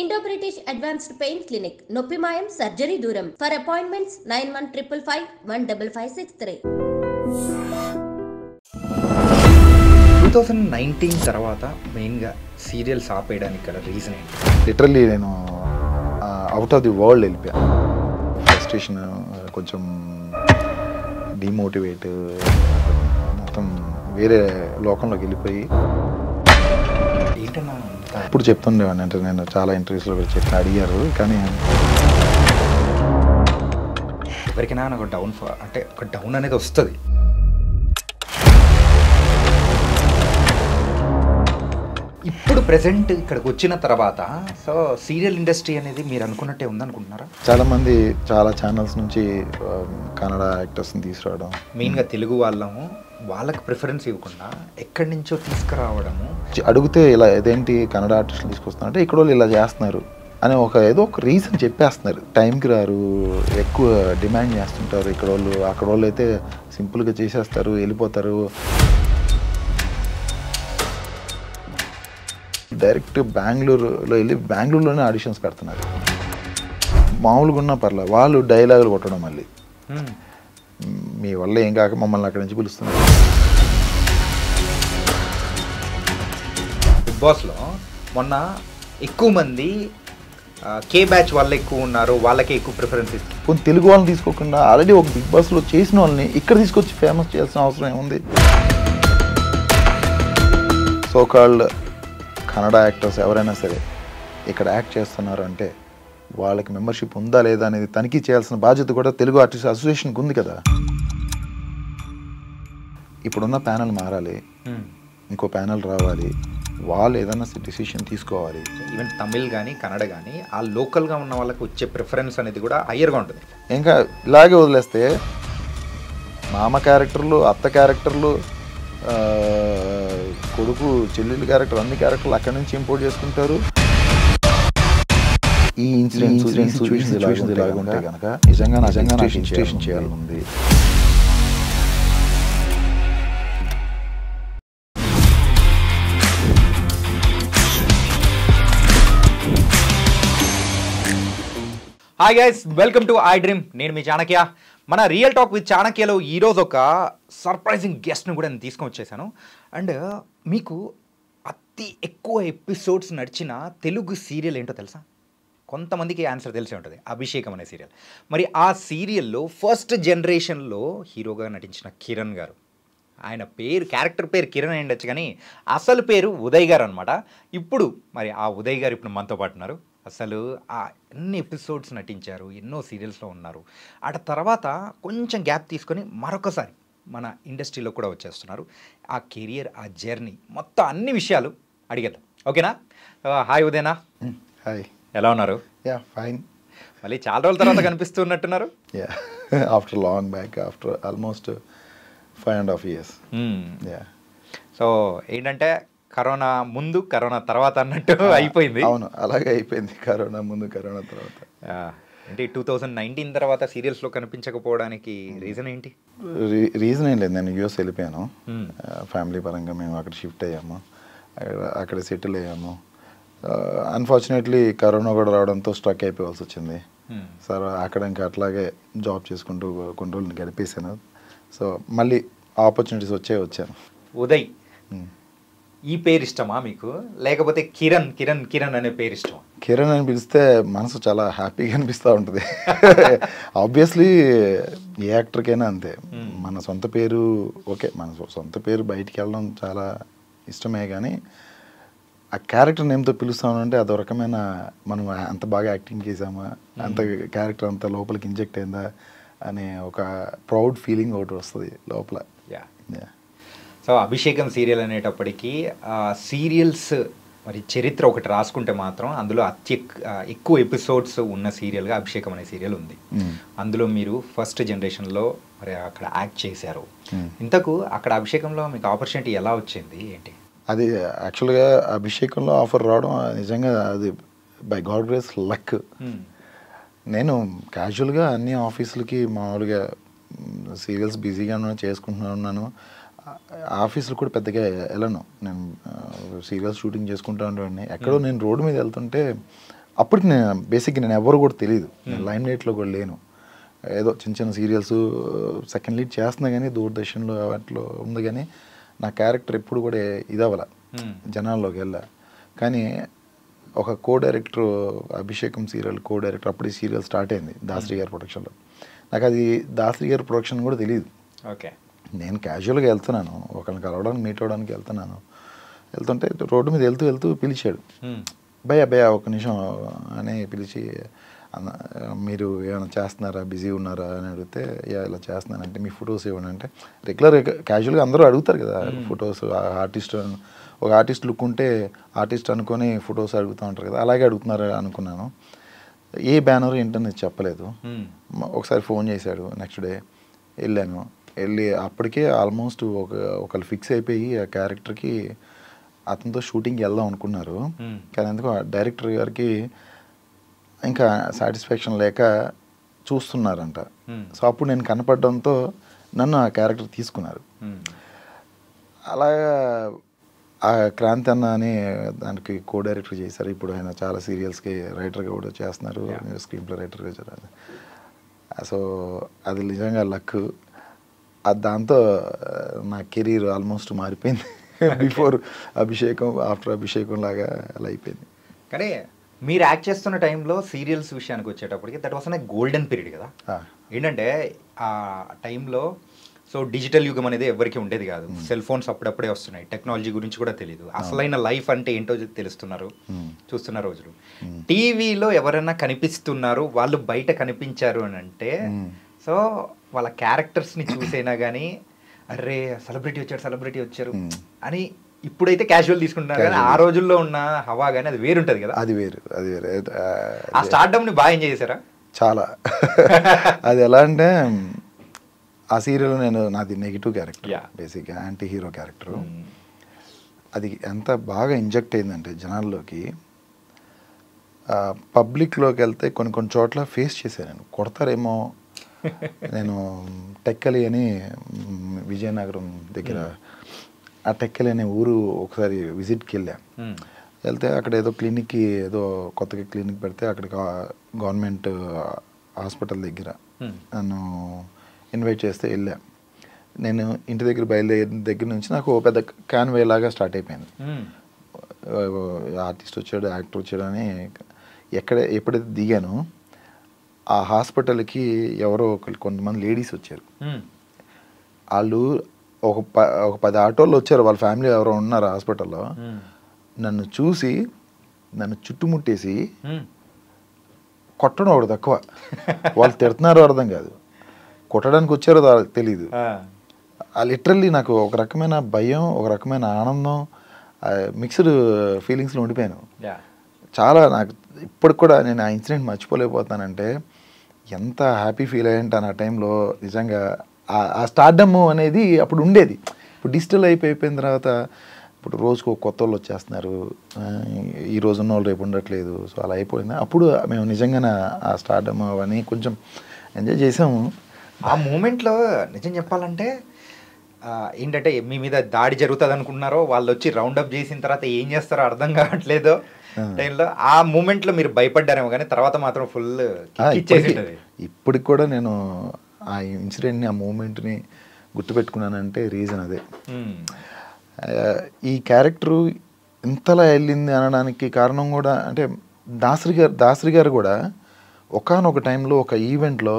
Indo British advanced pain clinic నొప్పి మాయం surgery దూరం ఫర్ అపాయింట్మెంట్స్ 9155515563 2019 తర్వాత మెయిన్గా సీరియల్స్ ఆపేయడానికి గల రీజన్ ఏంటి? లిటరల్లీ నేను అవుట్ ఆఫ్ ది వరల్డ్ వెళ్ళిపోయాను. ఫ్రస్ట్రేషన్, కొంచెం డిమోటివేట్, మొత్తం వేరే లోకంలోకి వెళ్ళిపోయి ఏంటన్నా ఇప్పుడు చెప్తుండేవాడిని. అంటే నేను చాలా ఇంటర్వ్యూస్లో కూడా చెప్పి అడిగారు, కానీ ఎవరికైనా ఒక అంటే ఒక డౌన్ అనేది వస్తుంది. ఇప్పుడు ప్రెసెంట్ ఇక్కడికి వచ్చిన తర్వాత సో సీరియల్ ఇండస్ట్రీ అనేది మీరు అనుకున్నట్టే ఉందనుకుంటున్నారా? చాలామంది చాలా ఛానల్స్ నుంచి కన్నడ యాక్టర్స్ని తీసుకురావడం, మెయిన్గా తెలుగు వాళ్ళము వాళ్ళకి ప్రిఫరెన్స్ ఇవ్వకుండా ఎక్కడి నుంచో తీసుకురావడము, అడిగితే ఇలా ఇదేంటి కన్నడ ఆర్టిస్టులు తీసుకొస్తున్నారు అంటే ఇక్కడ వాళ్ళు ఇలా చేస్తున్నారు అని ఏదో ఒక రీజన్ చెప్పేస్తున్నారు. టైంకి రారు, ఎక్కువ డిమాండ్ చేస్తుంటారు ఇక్కడ వాళ్ళు. అక్కడ వాళ్ళు అయితే సింపుల్గా చేసేస్తారు, వెళ్ళిపోతారు. డైరెక్ట్ బెంగళూరులో వెళ్ళి బెంగళూరులోనే ఆడిషన్స్ పెడుతున్నారు. మామూలుగా ఉన్నా పర్లేదు, వాళ్ళు డైలాగులు కొట్టడం, మళ్ళీ మీ వల్ల ఏం కాక మమ్మల్ని అక్కడి నుంచి పిలుస్తున్నారు. బిగ్ బాస్లో మొన్న ఎక్కువ మంది కే బ్యాచ్ వాళ్ళు ఎక్కువ ఉన్నారు, వాళ్ళకే ఎక్కువ ప్రిఫరెన్స్ ఇస్తారు. కొన్ని తెలుగు వాళ్ళని తీసుకోకుండా ఆల్రెడీ ఒక బిగ్ బాస్లో చేసిన వాళ్ళని ఇక్కడ తీసుకొచ్చి ఫేమస్ చేయాల్సిన అవసరం ఏముంది? సో కాల్డ్ కన్నడ యాక్టర్స్ ఎవరైనా సరే ఇక్కడ యాక్ట్ చేస్తున్నారు అంటే వాళ్ళకి మెంబర్షిప్ ఉందా లేదా అనేది తనిఖీ చేయాల్సిన బాధ్యత కూడా తెలుగు ఆర్టిస్ట్ అసోసియేషన్కి ఉంది కదా. ఇప్పుడున్న ప్యానెల్ మారాలి, ఇంకో ప్యానెల్ రావాలి, వాళ్ళు ఏదైనా డిసిషన్ తీసుకోవాలి. ఈవెన్ తమిళ్ కానీ కన్నడ కానీ ఆ లోకల్గా ఉన్న వాళ్ళకి వచ్చే ప్రిఫరెన్స్ అనేది కూడా హయ్యర్గా ఉంటుంది. ఇంకా ఇలాగే వదిలేస్తే మామ క్యారెక్టర్లు, అత్త క్యారెక్టర్లు, కొడుకు చెల్లెలు క్యారెక్టర్, అన్ని క్యారెక్టర్లు అక్కడి నుంచి ఇంపోర్ట్ చేసుకుంటారు. ఈ సిచ్యువేషన్స్ ఇలాగ ఉంటే కనుక నిజంగా రిజిస్ట్రేషన్ చేయాలని ఉంది. Hi guys, welcome to I dream. నేను మీ చాణక్య. మన రియల్ టాక్ విత్ చాణక్యలో ఈరోజు ఒక సర్ప్రైజింగ్ గెస్ట్ని కూడా నేను తీసుకొని వచ్చేసాను. అండ్ మీకు అతి ఎక్కువ ఎపిసోడ్స్ నడిచిన తెలుగు సీరియల్ ఏంటో తెలుసా? కొంతమందికి ఆన్సర్ తెలిసే ఉంటుంది, అభిషేకం అనే సీరియల్. మరి ఆ సీరియల్లో ఫస్ట్ జనరేషన్లో హీరోగా నటించిన కిరణ్ గారు, ఆయన పేరు క్యారెక్టర్ పేరు కిరణ్ అయి ఉండొచ్చు కానీ అసలు పేరు ఉదయ్ గారు అనమాట. ఇప్పుడు మరి ఆ ఉదయ్ గారు ఇప్పుడు మనతో పాటు ఉన్నారు. అసలు ఆ ఎన్ని ఎపిసోడ్స్ నటించారు, ఎన్నో సీరియల్స్లో ఉన్నారు. ఆ తర్వాత కొంచెం గ్యాప్ తీసుకొని మరొకసారి మన ఇండస్ట్రీలో కూడా వచ్చేస్తున్నారు. ఆ కెరియర్, ఆ జర్నీ, మొత్తం అన్ని విషయాలు అడిగేద్దాం. ఓకేనా? హాయ్ ఉదయనా. హాయ్, ఎలా ఉన్నారు? Yeah fine. మళ్ళీ చాలా రోజుల తర్వాత కనిపిస్తున్నట్టున్నారు. Yeah, after long back, after almost 5.5 years. Yeah. So ఏంటంటే కరోనా ముందు కరోనా తర్వాత అన్నట్టు అయిపోయింది. అవును, అలాగే అయిపోయింది. కరోనా ముందు కరోనా తర్వాత. అంటే 2019 తర్వాత సీరియల్స్లో కనిపించకపోవడానికి రీజన్ ఏంటి? రీజన్ ఏం లేదు, నేను యూఎస్ వెళ్ళిపోయాను. ఫ్యామిలీ పరంగా మేము అక్కడ షిఫ్ట్ అయ్యాము, అక్కడ సెటిల్ అయ్యాము. అన్ఫార్చునేట్లీ కరోనా కూడా రావడంతో స్ట్రక్ అయిపోవాల్సి వచ్చింది. సార్ అక్కడ ఇంకా అట్లాగే జాబ్ చేసుకుంటూ కొన్ని రోజులు గడిపేశాను. సో మళ్ళీ ఆపర్చునిటీస్ వచ్చాను. ఉదయ్ ఈ పేరు ఇష్టమా మీకు, లేకపోతే కిరణ్ కిరణ్ కిరణ్ అనే పేరు ఇష్టమా? కిరణ్ అని పిలిస్తే మనసు చాలా హ్యాపీగా అనిపిస్తూ ఉంటుంది. ఆబ్వియస్లీ ఏ యాక్టర్కైనా అంతే. మన సొంత పేరు ఓకే, మన సొంత పేరు బయటికి వెళ్ళడం చాలా ఇష్టమే, కానీ ఆ క్యారెక్టర్ నేమ్తో పిలుస్తామంటే అదొక రకమైన మనం అంత బాగా యాక్టింగ్ చేసామా, అంత క్యారెక్టర్ అంత లోపలికి ఇంజెక్ట్ అయిందా అనే ఒక ప్రౌడ్ ఫీలింగ్ ఒకటి వస్తుంది లోపల. యా. సో అభిషేకం సీరియల్ అనేటప్పటికీ సీరియల్స్ మరి చరిత్ర ఒకటి రాసుకుంటే మాత్రం అందులో ఎక్కువ ఎపిసోడ్స్ ఉన్న సీరియల్గా అభిషేకం అనే సీరియల్ ఉంది. అందులో మీరు ఫస్ట్ జనరేషన్లో మరి అక్కడ యాక్ట్ చేశారు. ఇంతకు అక్కడ అభిషేకంలో మీకు ఆపర్చునిటీ ఎలా వచ్చింది ఏంటి? అది యాక్చువల్గా అభిషేకంలో ఆఫర్ రావడం నిజంగా అది బై గాడ్ గ్రేస్ లక్. నేను క్యాజువల్గా అన్ని ఆఫీసులకి మామూలుగా సీరియల్స్ బిజీగా చేసుకుంటున్నాను. ఆఫీసులు కూడా పెద్దగా వెళ్ళను. నేను సీరియల్స్ షూటింగ్ చేసుకుంటూ ఉండేవాడిని. ఎక్కడో నేను రోడ్డు మీద వెళ్తుంటే అప్పటికి నేను బేసిక్గా నేను ఎవరు కూడా తెలియదు, నేను లైమ్ లైట్లో కూడా లేను. ఏదో చిన్న చిన్న సీరియల్స్ సెకండ్ లీడ్ చేస్తున్నా కానీ దూరదర్శన్లో వాటిలో ఉంది, కానీ నా క్యారెక్టర్ ఎప్పుడు కూడా ఇదవ్వాల జనాల్లోకి వెళ్ళా. కానీ ఒక కో డైరెక్టర్ అభిషేకం సీరియల్ కో డైరెక్టర్ అప్పుడు ఈ సీరియల్ స్టార్ట్ అయింది దాసరి గారి ప్రొడక్షన్లో. నాకు అది దాసరి గారి ప్రొడక్షన్ కూడా తెలియదు. ఓకే, నేను క్యాజువల్గా వెళ్తున్నాను, ఒకరిని కలవడానికి మీట్ అవ్వడానికి వెళ్తున్నాను. వెళ్తుంటే రోడ్డు మీద వెళ్తూ పిలిచాడు, భయ్యా ఒక నిమిషం అని పిలిచి, మీరు ఏమైనా చేస్తున్నారా, బిజీ ఉన్నారా అని అడిగితే ఇలా చేస్తున్నానంటే మీ ఫొటోస్ ఇవ్వండి అంటే, రెగ్యులర్ క్యాజువల్గా అందరూ అడుగుతారు కదా ఫొటోస్. ఆర్టిస్ట్ ఒక ఆర్టిస్ట్ లుక్ ఉంటే ఆర్టిస్ట్ అనుకొని ఫొటోస్ అడుగుతూ ఉంటారు కదా, అలాగే అడుగుతున్నారు అనుకున్నాను. ఏ బ్యానర్ ఏంటని చెప్పలేదు. ఒకసారి ఫోన్ చేశాడు, నెక్స్ట్ డే వెళ్ళి అప్పటికే ఆల్మోస్ట్ ఒకళ్ళు ఫిక్స్ అయిపోయి ఆ క్యారెక్టర్కి అతనితో షూటింగ్కి వెళ్దాం అనుకున్నారు. కానీ ఎందుకు డైరెక్టర్ గారికి ఇంకా సాటిస్ఫాక్షన్ లేక చూస్తున్నారంట. సో అప్పుడు నేను కనపడడంతో నన్ను ఆ క్యారెక్టర్ తీసుకున్నారు. అలాగా ఆ క్రాంతి అన్న అని దానికి కో డైరెక్టర్ చేశారు. ఇప్పుడు ఆయన చాలా సీరియల్స్కి రైటర్గా కూడా చేస్తున్నారు, స్క్రీన్ ప్లే రైటర్గా చేశారు. సో అది నిజంగా లక్. దాంతో నా కెరీర్ ఆల్మోస్ట్ మారిపోయింది. బిఫోర్ అభిషేకం ఆఫ్టర్ అభిషేకం లాగా అలా అయిపోయింది. కానీ మీరు యాక్ట్ చేస్తున్న టైంలో సీరియల్స్ విషయానికి వచ్చేటప్పటికి that was an golden period కదా. ఏంటంటే ఆ టైంలో సో డిజిటల్ యుగం అనేది ఎవరికి ఉండేది కాదు, సెల్ ఫోన్స్ అప్పుడప్పుడే వస్తున్నాయి, టెక్నాలజీ గురించి కూడా తెలియదు, అసలైన లైఫ్ అంటే ఏంటో చూస్తున్న రోజులు. టీవీలో ఎవరైనా కనిపిస్తున్నారు, వాళ్ళు బయట కనిపించారు అని అంటే సో వాళ్ళ క్యారెక్టర్స్ని చూసైనా కానీ అరే సెలబ్రిటీ వచ్చారు అని ఇప్పుడైతే క్యాజువల్ తీసుకుంటున్నారు, కానీ ఆ రోజుల్లో ఉన్న హవా కానీ అది వేరుంటది కదా. అది వేరు. ఆ స్టార్డమ్ని బాగా ఎంజాయ్ చేశారా? చాలా. అది ఎలా అంటే ఆ సీరియల్ నాది నెగిటివ్ క్యారెక్టర్, బేసిక్గా యాంటీ హీరో క్యారెక్టరు. అది ఎంత బాగా ఇంజెక్ట్ అయిందంటే జనాల్లోకి, పబ్లిక్లోకి వెళ్తే కొన్ని చోట్ల ఫేస్ చేశాను నేను, కొడతారేమో. నేను టెక్కలి అని విజయనగరం దగ్గర ఆ టెక్కలి అనే ఊరు ఒకసారి విజిట్కి వెళ్తే అక్కడ ఏదో క్లినిక్కి ఏదో కొత్తగా క్లినిక్ పెడితే అక్కడికి గవర్నమెంట్ హాస్పిటల్ దగ్గర నన్ను ఇన్వైట్ చేస్తే వెళ్ళా. నేను ఇంటి దగ్గర బయలుదేరిన దగ్గర నుంచి నాకు పెద్ద క్యాన్వే లాగా స్టార్ట్ అయిపోయింది. ఆర్టిస్ట్ వచ్చాడు, యాక్టర్ వచ్చాడు అని ఎప్పుడైతే దిగాను ఆ హాస్పిటల్కి ఎవరో కొంతమంది లేడీస్ వచ్చారు. వాళ్ళు ఒక 10 ఆటోల్లో వచ్చారు, వాళ్ళ ఫ్యామిలీ ఎవరో ఉన్నారు హాస్పిటల్లో. నన్ను చూసి నన్ను చుట్టుముట్టేసి కొట్టడం ఒకటి తక్కువ, వాళ్ళు తిడుతున్నారో అర్థం కాదు, కొట్టడానికి వచ్చారో తెలీదు. లిటరల్లీ నాకు ఒక రకమైన భయం, ఒక రకమైన ఆనందం, మిక్స్డ్ ఫీలింగ్స్లో ఉండిపోయాను. చాలా నాకు ఇప్పటికి కూడా నేను ఆ ఇన్సిడెంట్ మర్చిపోలేకపోతానంటే ఎంత హ్యాపీ ఫీల్ అయ్యంటాను ఆ టైంలో. నిజంగా ఆ స్టార్డమ్ అనేది అప్పుడు ఉండేది. ఇప్పుడు డిజిటల్ అయిపోయిన తర్వాత ఇప్పుడు రోజుకు కొత్త వాళ్ళు వచ్చేస్తున్నారు, ఈ రోజు ఉన్న వాళ్ళు రేపు ఉండట్లేదు. సో అలా అయిపోయింది. అప్పుడు మేము నిజంగానే ఆ స్టార్డమ్ అవన్నీ కొంచెం ఎంజాయ్ చేసాము. ఆ మూమెంట్లో నిజం చెప్పాలంటే ఏంటంటే మీ మీద దాడి జరుగుతుంది అనుకున్నారో, వాళ్ళు వచ్చి రౌండప్ చేసిన తర్వాత ఏం చేస్తారో అర్థం కావట్లేదు టైంలో. ఆ మూమెంట్లో మీరు భయపడ్డారేమో, కానీ తర్వాత మాత్రం ఫుల్ ఇచ్చేసింది. ఇప్పటికి కూడా నేను ఆ ఇన్సిడెంట్ని, ఆ మూమెంట్ని గుర్తుపెట్టుకున్నానంటే రీజన్ అదే. ఈ క్యారెక్టరు ఇంతలా వెళ్ళింది అనడానికి కారణం కూడా అంటే దాసరి గారు కూడా ఒకానొక టైంలో ఒక ఈవెంట్లో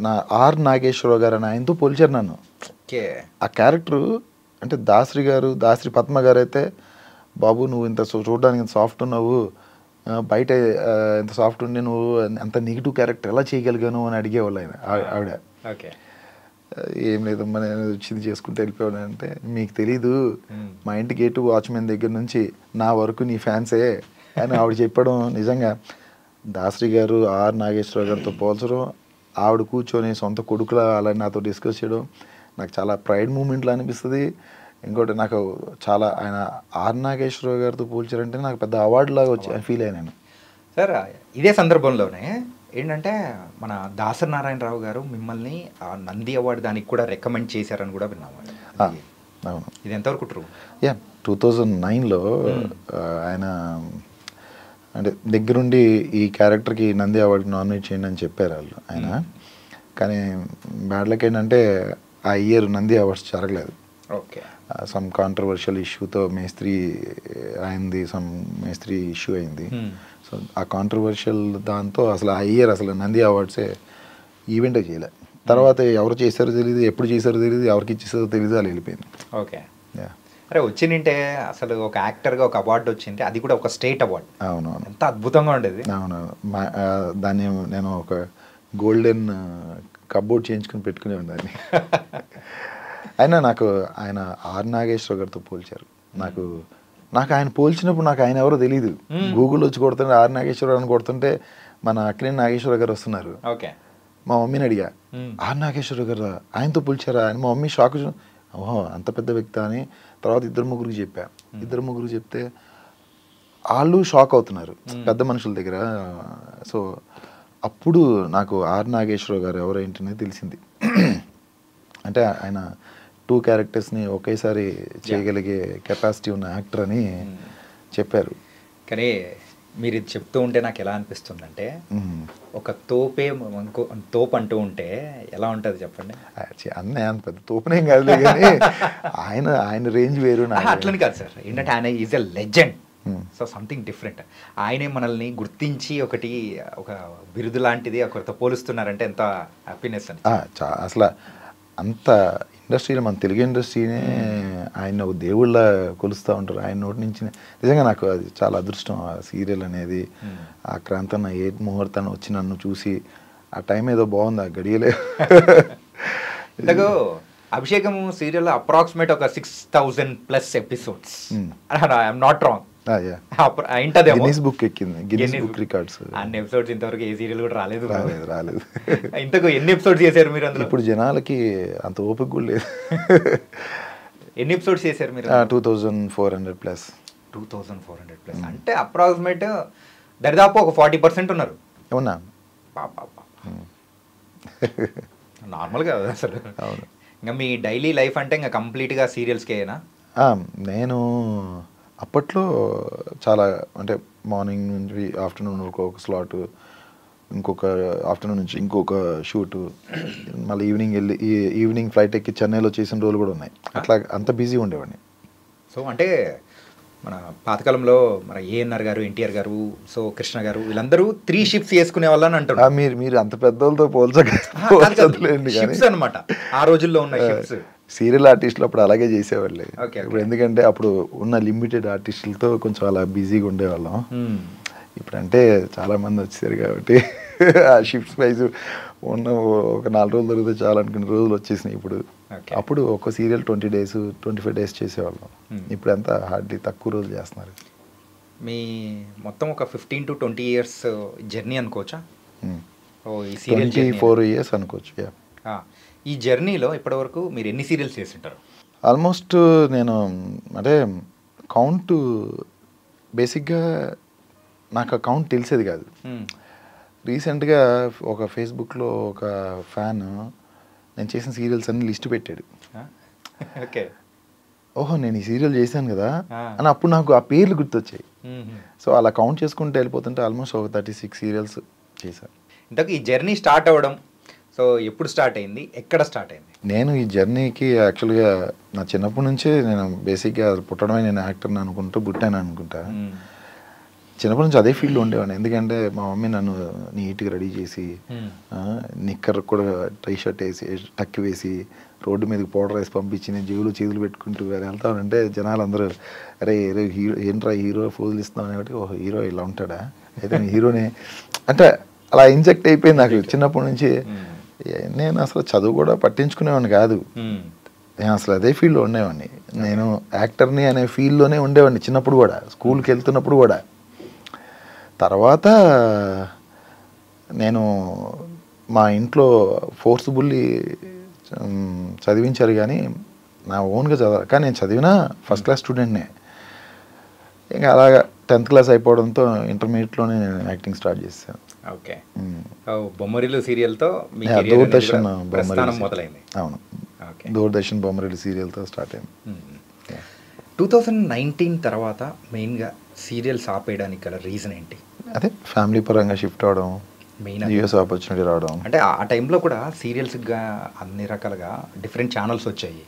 నా ఆర్ నాగేశ్వరరావు గారు అని ఆయనతో పోల్చారు నన్ను. ఆ క్యారెక్టరు అంటే దాసరి పద్మ గారు అయితే, బాబు నువ్వు ఇంత చూడడానికి ఇంత సాఫ్ట్ ఉన్నావు, బయట ఇంత సాఫ్ట్ ఉండి నువ్వు అంత నెగిటివ్ క్యారెక్టర్ ఎలా చేయగలిగాను అని అడిగేవాళ్ళు ఆయన. ఆవిడ ఏం లేదమ్మా నేను వచ్చింది చేసుకుంటూ వెళ్ళిపోయాను అంటే, మీకు తెలీదు మా ఇంటి గేటు వాచ్మెన్ దగ్గర నుంచి నా వరకు నీ ఫ్యాన్సే అని ఆవిడ చెప్పడం. నిజంగా దాసరి గారు ఆర్ నాగేశ్వరరావు గారితో పోల్చడం, ఆవిడ కూర్చొని సొంత కొడుకులా అలా నాతో డిస్కస్ చేయడం నాకు చాలా ప్రైడ్ మూమెంట్లో అనిపిస్తుంది. ఇంకోటి నాకు చాలా ఆయన ఆర్ నాగేశ్వరరావు గారితో పోల్చారంటే నాకు పెద్ద అవార్డు లాగా వచ్చి ఫీల్ అయ్యాను నేను. సార్ ఇదే సందర్భంలోనే ఏంటంటే మన దాసరి నారాయణరావు గారు మిమ్మల్ని నంది అవార్డు దానికి కూడా రికమెండ్ చేశారని కూడా విన్నాము. అవును, ఇది ఎంతవరకు ట్రూ? 2009లో ఆయన అంటే దగ్గరుండి ఈ క్యారెక్టర్కి నంది అవార్డుకి నామినేట్ చేయండి అని చెప్పారు వాళ్ళు ఆయన. కానీ బ్యాడ్ లక్ ఏంటంటే ఆ ఇయర్ నంది అవార్డ్స్ జరగలేదు. ఓకే. సమ్ కాంట్రవర్షియల్ ఇష్యూతో మేస్త్రి అయింది, సమ్ మేస్త్రి ఇష్యూ అయింది. సో ఆ కాంట్రవర్షియల్ దాంతో అసలు ఆ ఇయర్ అసలు నంది అవార్డ్సే ఈవెంటే చేయలే. తర్వాత ఎవరు చేశారో తెలియదు, ఎప్పుడు చేశారో తెలియదు, ఎవరికి ఇచ్చేసారో తెలియదు, అలా వెళ్ళిపోయింది. ఓకే. అరే వచ్చిందంటే అసలు ఒక యాక్టర్గా ఒక అవార్డు వచ్చింది, అది కూడా ఒక స్టేట్ అవార్డు. అవునవును, ఎంత అద్భుతంగా ఉండేది. అవునవును. దాన్ని నేను ఒక గోల్డెన్ కప్బోర్డ్ చేయించుకుని పెట్టుకునే దాన్ని. అయినా నాకు ఆయన ఆర్ నాగేశ్వర గారితో పోల్చారు. నాకు ఆయన పోల్చినప్పుడు నాకు ఆయన ఎవరో తెలియదు. గూగుల్ వచ్చి కొడుతుంటే ఆర్ నాగేశ్వర అని కొడుతుంటే మన అక్కినేని నాగేశ్వర గారు వస్తున్నారు. ఓకే. మా మమ్మీని అడిగా, ఆర్ నాగేశ్వర గారు ఆయనతో పోల్చారా అని. మా మమ్మీ షాక్, ఓహో అంత పెద్ద వ్యక్తి అని. తర్వాత ఇద్దరు ముగ్గురికి చెప్తే వాళ్ళు షాక్ అవుతున్నారు పెద్ద మనుషుల దగ్గర. సో అప్పుడు నాకు ఆర్ నాగేశ్వర గారు ఎవరేంటనేది తెలిసింది. అంటే ఆయన 2 క్యారెక్టర్స్ని ఒకేసారి చేయగలిగే కెపాసిటీ ఉన్న యాక్టర్ అని చెప్పారు. కానీ మీరు ఇది చెప్తూ ఉంటే నాకు ఎలా అనిపిస్తుందంటే, ఒక తోపే తోపు అంటూ ఉంటే ఎలా ఉంటుంది చెప్పండి. అన్నయ్య అంత పెద్ద తోపునేం కాదులే, కానీ ఆయన రేంజ్ వేరు. అట్లని కాదు సార్, ఏంటంటే ఆయన is a legend. So something different. ఆయనే మనల్ని గుర్తించి ఒక బిరుదు లాంటిది ఒకరితో పోలుస్తున్నారంటే ఎంత హ్యాపీనెస్ అని. అసలు అంత ఇండస్ట్రీలో, మన తెలుగు ఇండస్ట్రీనే ఆయన ఒక దేవుళ్ళ కొలుస్తూ ఉంటారు. ఆయన నోటి నుంచి నిజంగా నాకు అది చాలా అదృష్టం. ఆ సీరియల్ అనేది ఆ క్రాంతన్న ఏ ముహూర్తాన్ని వచ్చి నన్ను చూసి ఆ టైం ఏదో బాగుంది, ఆ గడియలే. ఇంతకు అభిషేకం సీరియల్ అప్రాక్సిమేట్ ఒక 6,000+ episodes. I'm not wrong. Guinness book ఎక్కింది, గిన్నిస్ బుక్ రికార్డ్స్. అన్ని ఎపిసోడ్స్ ఇంతవరకు ఏ సీరియల్ కూడా రాలేదు. ఇంతకు ఎన్ని ఎపిసోడ్స్ చేశారు మీరు అందులో? ఇప్పుడు జనాలకి అంత ఓపిక కూడా లేదు. ఎన్ని ఎపిసోడ్స్ చేశారు మీరు? 2,400+. 2,400+. అంటే అప్రాక్సిమేట్ దరిదాపు ఒక 40% ఉన్నారు. అవునా? నార్మల్ కాదు అసలు. అవును. ఇంకా మీ డైలీ లైఫ్ అంటే ఇంకా కంప్లీట్గా సీరియల్స్కేనా? నేను అప్పట్లో చాలా, అంటే మార్నింగ్ నుంచి ఆఫ్టర్నూన్ ఒక స్లాట్, ఇంకొక ఆఫ్టర్నూన్ నుంచి ఇంకొక షూటు, మళ్ళీ ఈవినింగ్ ఫ్లైట్ ఎక్కి చెన్నైలో చేసిన రోజులు కూడా ఉన్నాయి. అట్లా అంత బిజీ ఉండేవాడిని. సో అంటే మన పాతకాలంలో మన ఏఎన్ఆర్ గారు, ఎన్టీఆర్ గారు, సో కృష్ణ గారు, వీళ్ళందరూ 3 షిఫ్ట్స్ వేసుకునే వాళ్ళని అంటారు. మీరు అంత పెద్దోళ్ళతో పోల్చగలండి అనమాట. ఆ రోజుల్లో ఉన్న షిఫ్ట్స్ సీరియల్ ఆర్టిస్టులు అప్పుడు అలాగే చేసేవాళ్ళే. ఇప్పుడు ఎందుకంటే అప్పుడు ఉన్న లిమిటెడ్ ఆర్టిస్టులతో కొంచెం అలా బిజీగా ఉండేవాళ్ళం. ఇప్పుడంటే చాలా మంది వచ్చేసారు కాబట్టి ఆ షిఫ్ట్స్ వైజ్ ఉన్న ఒక 4 రోజులు దొరికితే చాలా అనుకున్న రోజులు వచ్చేసినాయి ఇప్పుడు. అప్పుడు ఒక సీరియల్ 20 days 25 days చేసేవాళ్ళం. ఇప్పుడు ఎంత హార్డ్లీ తక్కువ రోజులు చేస్తున్నారు. మీ మొత్తం ఒక 15 to 20 years జర్నీ అనుకోవచ్చా? 24 years అనుకోవచ్చు. ఈ జర్నీలో ఇప్పటివరకు మీరు ఎన్ని సీరియల్స్ చేస్తుంటారు? ఆల్మోస్ట్ నేను అంటే కౌంట్ బేసిక్గా నాకు ఆ కౌంట్ తెలిసేది కాదు. రీసెంట్గా ఒక ఫేస్బుక్లో ఒక ఫ్యాన్ నేను చేసిన సీరియల్స్ అన్ని లిస్ట్ పెట్టాడు. ఓకే. ఓహో నేను ఈ సీరియల్ చేశాను కదా అని అప్పుడు నాకు ఆ పేర్లు గుర్తొచ్చాయి. సో అలా కౌంట్ చేసుకుంటూ వెళ్ళిపోతుంటే ఆల్మోస్ట్ ఒక 36 సీరియల్స్ చేశాను. ఇంతకు ఈ జర్నీ స్టార్ట్ అవ్వడం సో ఎప్పుడు స్టార్ట్ అయింది, ఎక్కడ స్టార్ట్ అయింది? నేను ఈ జర్నీకి యాక్చువల్గా నా చిన్నప్పటి నుంచే నేను బేసిక్గా పుట్టడమే నేను యాక్టర్ని అనుకుంటూ పుట్టాను అనుకుంటా. చిన్నప్పటి నుంచి అదే ఫీల్డ్లో ఉండేవాడిని. ఎందుకంటే మా మమ్మీ నన్ను నీట్గా రెడీ చేసి నిక్కర్ కూడా టీ షర్ట్ వేసి టక్కి వేసి రోడ్డు మీదకి పౌడర్ వేసి పంపించి నేను జేబులో చేతులు పెట్టుకుంటూ వెళ్తానంటే జనాలు అందరూ అరే హీరో ఏంట్రా హీరో ఫోజులు ఇస్తున్నాం అనేవాటి. ఓహో హీరో ఇలా ఉంటాడా, అయితే హీరోనే అంటే అలా ఇంజెక్ట్ అయిపోయింది నాకు చిన్నప్పటి నుంచి. నేను అసలు చదువు కూడా పట్టించుకునేవాడిని కాదు. నేను అసలు అదే ఫీల్డ్లో ఉండేవాడిని. నేను యాక్టర్ని అనే ఫీల్డ్లోనే ఉండేవాడిని చిన్నప్పుడు కూడా, స్కూల్కి వెళ్తున్నప్పుడు కూడా. తర్వాత నేను మా ఇంట్లో ఫోర్స్ఫుల్లీ చదివించారు కానీ నా ఓన్గా చదవాలి. కానీ నేను చదివినా ఫస్ట్ క్లాస్ స్టూడెంట్నే. ఇంకా అలాగా 10th class అయిపోవడంతో ఇంటర్మీడియట్లోనే నేను యాక్టింగ్ స్టార్ట్ చేశాను. ఓకే. బొమ్మరిల్లు సీరియల్తో దూరదర్శన్ మొదలైంది. అవును, దూరదర్శన్ బొమ్మరిల్లు సీరియల్తో స్టార్ట్ అయింది. 2019 తర్వాత మెయిన్గా సీరియల్స్ ఆపేయడానికి గల రీజన్ ఏంటి? అదే ఫ్యామిలీ పరంగా షిఫ్ట్ అవడం, మెయిన్ యూఎస్ ఆపర్చునిటీ రావడం. అంటే ఆ టైంలో కూడా సీరియల్స్గా అన్ని రకాలుగా డిఫరెంట్ ఛానల్స్ వచ్చాయి.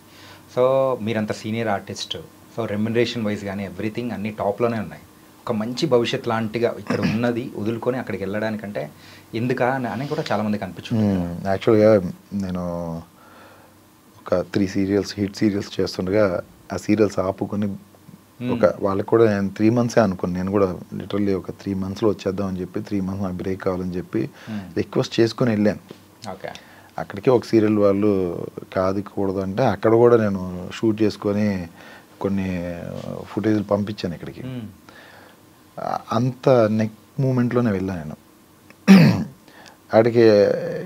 సో మీరంత senior artist, so remuneration wise కానీ ఎవ్రీథింగ్ అన్ని టాప్లోనే ఉన్నాయి. ఒక మంచి భవిష్యత్ లాంటిగా ఇక్కడ ఉన్నది వదులుకొని అక్కడికి వెళ్ళడానికంటే ఎందుకా అని కూడా చాలామందికి అనిపించింది. యాక్చువల్గా నేను ఒక 3 సీరియల్స్ హిట్ సీరియల్స్ చేస్తుండగా ఆ సీరియల్స్ ఆపుకొని ఒక వాళ్ళకి కూడా నేను 3 months అనుకున్నాను. నేను కూడా లిటరల్లీ ఒక 3 monthsలో వచ్చేద్దాం అని చెప్పి 3 months నాకు బ్రేక్ కావాలని చెప్పి రిక్వెస్ట్ చేసుకొని వెళ్ళాను. ఓకే, అక్కడికి ఒక సీరియల్ వాళ్ళు కాదుకూడదు అంటే అక్కడ కూడా నేను షూట్ చేసుకొని కొన్ని ఫుటేజ్లు పంపించాను ఇక్కడికి. అంత నెక్ మూమెంట్లోనే వెళ్ళాను నేను. అక్కడికి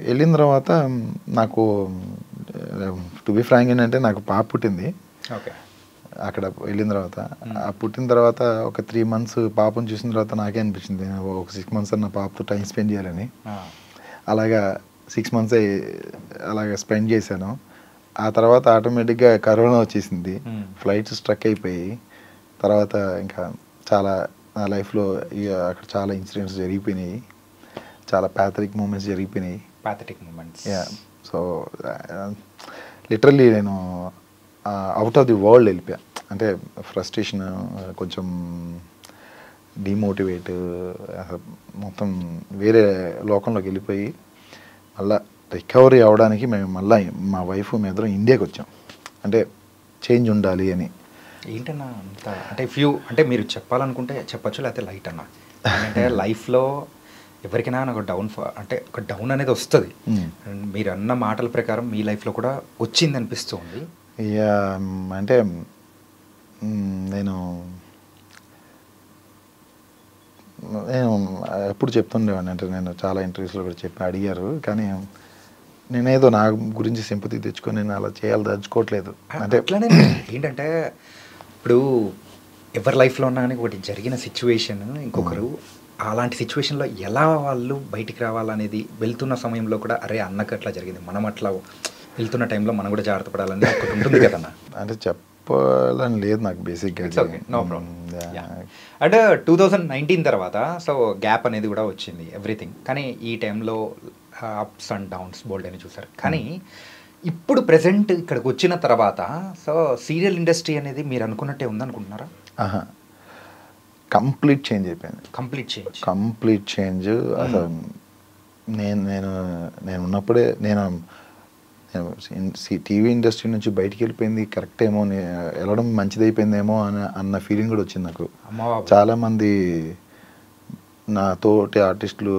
వెళ్ళిన తర్వాత నాకు టు బి ఫ్రాంక్ ఏంటంటే నాకు పాప పుట్టింది. ఓకే, అక్కడ వెళ్ళిన తర్వాత ఆ పుట్టిన తర్వాత ఒక 3 months పాపను చూసిన తర్వాత నాకే అనిపించింది ఒక 6 months నా పాపతో టైం స్పెండ్ చేయాలని. అలాగా 6 months అలాగా స్పెండ్ చేశాను. ఆ తర్వాత ఆటోమేటిక్గా కరోనా వచ్చేసింది, ఫ్లైట్స్ స్ట్రక్ అయిపోయి తర్వాత ఇంకా చాలా నా లైఫ్లో ఇక అక్కడ చాలా ఇన్సిడెంట్స్ జరిగిపోయినాయి, చాలా ప్యాథరిక్ మూమెంట్స్ జరిగిపోయినాయి. యా, సో లిటరల్లీ నేను అవుట్ ఆఫ్ ది వరల్డ్ వెళ్ళిపోయా. అంటే ఫ్రస్ట్రేషన్, కొంచెం డిమోటివేట్, మొత్తం వేరే లోకంలోకి వెళ్ళిపోయి మళ్ళీ రికవరీ అవ్వడానికి మేము మళ్ళీ మా వైఫ్ మీద ఇండియాకి వచ్చాం. అంటే చేంజ్ ఉండాలి అని. ఏంటన్నా అంత అంటే అంటే మీరు చెప్పాలనుకుంటే చెప్పచ్చు, లేకపోతే లైట్ అన్న. అంటే లైఫ్లో ఎవరికైనా ఒక ఒక డౌన్ అనేది వస్తుంది. మీరు అన్న మాటల ప్రకారం మీ లైఫ్లో కూడా వచ్చింది అనిపిస్తుంది. యా, అంటే నేను ఎప్పుడు చెప్తుండేవాడిని. అంటే నేను చాలా ఇంటర్వ్యూస్లో కూడా అడిగారు, కానీ నేనేదో నా గురించి సింపతి తెచ్చుకొని నేను అలా చేయాలి తలుచుకోవట్లేదు. అంటే ఏంటంటే ఇప్పుడు ఎవరి లైఫ్లో ఉన్నా కానీ ఒకటి జరిగిన సిచ్యువేషన్ ఇంకొకరు అలాంటి సిచ్యువేషన్లో ఎలా వాళ్ళు బయటికి రావాలనేది వెళ్తున్న సమయంలో కూడా అరే అన్నకు అట్లా జరిగింది, మనం అట్లా వెళ్తున్న టైంలో మనం కూడా జాగ్రత్త పడాలని ఒకటి ఉంటుంది కదన్నా. అంటే చెప్పాలని లేదు నాకు బేసిక్గా. No problem. అంటే 2019 తర్వాత సో గ్యాప్ అనేది కూడా వచ్చింది ఎవ్రీథింగ్. కానీ ఈ టైంలో అప్స్ అండ్ డౌన్స్ బోల్డ్ అని చూసారు. కానీ ఇప్పుడు ప్రెసెంట్ ఇక్కడికి వచ్చిన తర్వాత సో సీరియల్ ఇండస్ట్రీ అనేది మీరు అనుకున్నట్టే ఉందనుకుంటున్నారా? కంప్లీట్ చేంజ్ అయిపోయింది. Complete change. అసలు నేను ఉన్నప్పుడే నేను టీవీ ఇండస్ట్రీ నుంచి బయటికి వెళ్ళిపోయింది కరెక్ట్ ఏమో, వెళ్ళడం మంచిదైపోయిందేమో అన్న ఫీలింగ్ కూడా వచ్చింది నాకు. చాలామంది నా తోటి ఆర్టిస్టులు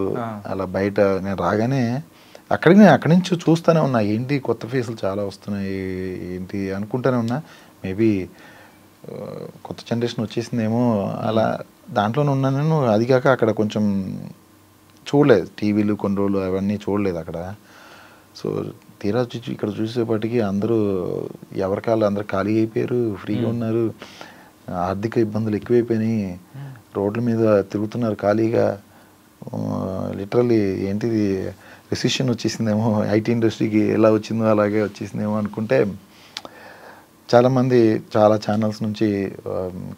అలా బయట నేను రాగానే అక్కడి నుంచి చూస్తూనే ఉన్నా, ఏంటి కొత్త ఫేసులు చాలా వస్తున్నాయి ఏంటి అనుకుంటూనే ఉన్నా. మేబీ కొత్త జనరేషన్ వచ్చేసిందేమో అలా దాంట్లోనే ఉన్నా నేను. అది కాక అక్కడ కొంచెం చూడలేదు, టీవీలు కొన్ని రోజులు అవన్నీ చూడలేదు అక్కడ. సో తీరా ఇక్కడ చూసేపటికి అందరూ ఎవరికాళ్ళు అందరూ ఖాళీ అయిపోయారు, ఫ్రీగా ఉన్నారు, ఆర్థిక ఇబ్బందులు ఎక్కువైపోయినాయి, రోడ్ల మీద తిరుగుతున్నారు ఖాళీగా. లిటరల్లీ ఏంటిది రెసిషన్ వచ్చేసిందేమో, ఐటీ ఇండస్ట్రీకి ఎలా వచ్చిందో అలాగే వచ్చేసిందేమో అనుకుంటే చాలామంది చాలా ఛానల్స్ నుంచి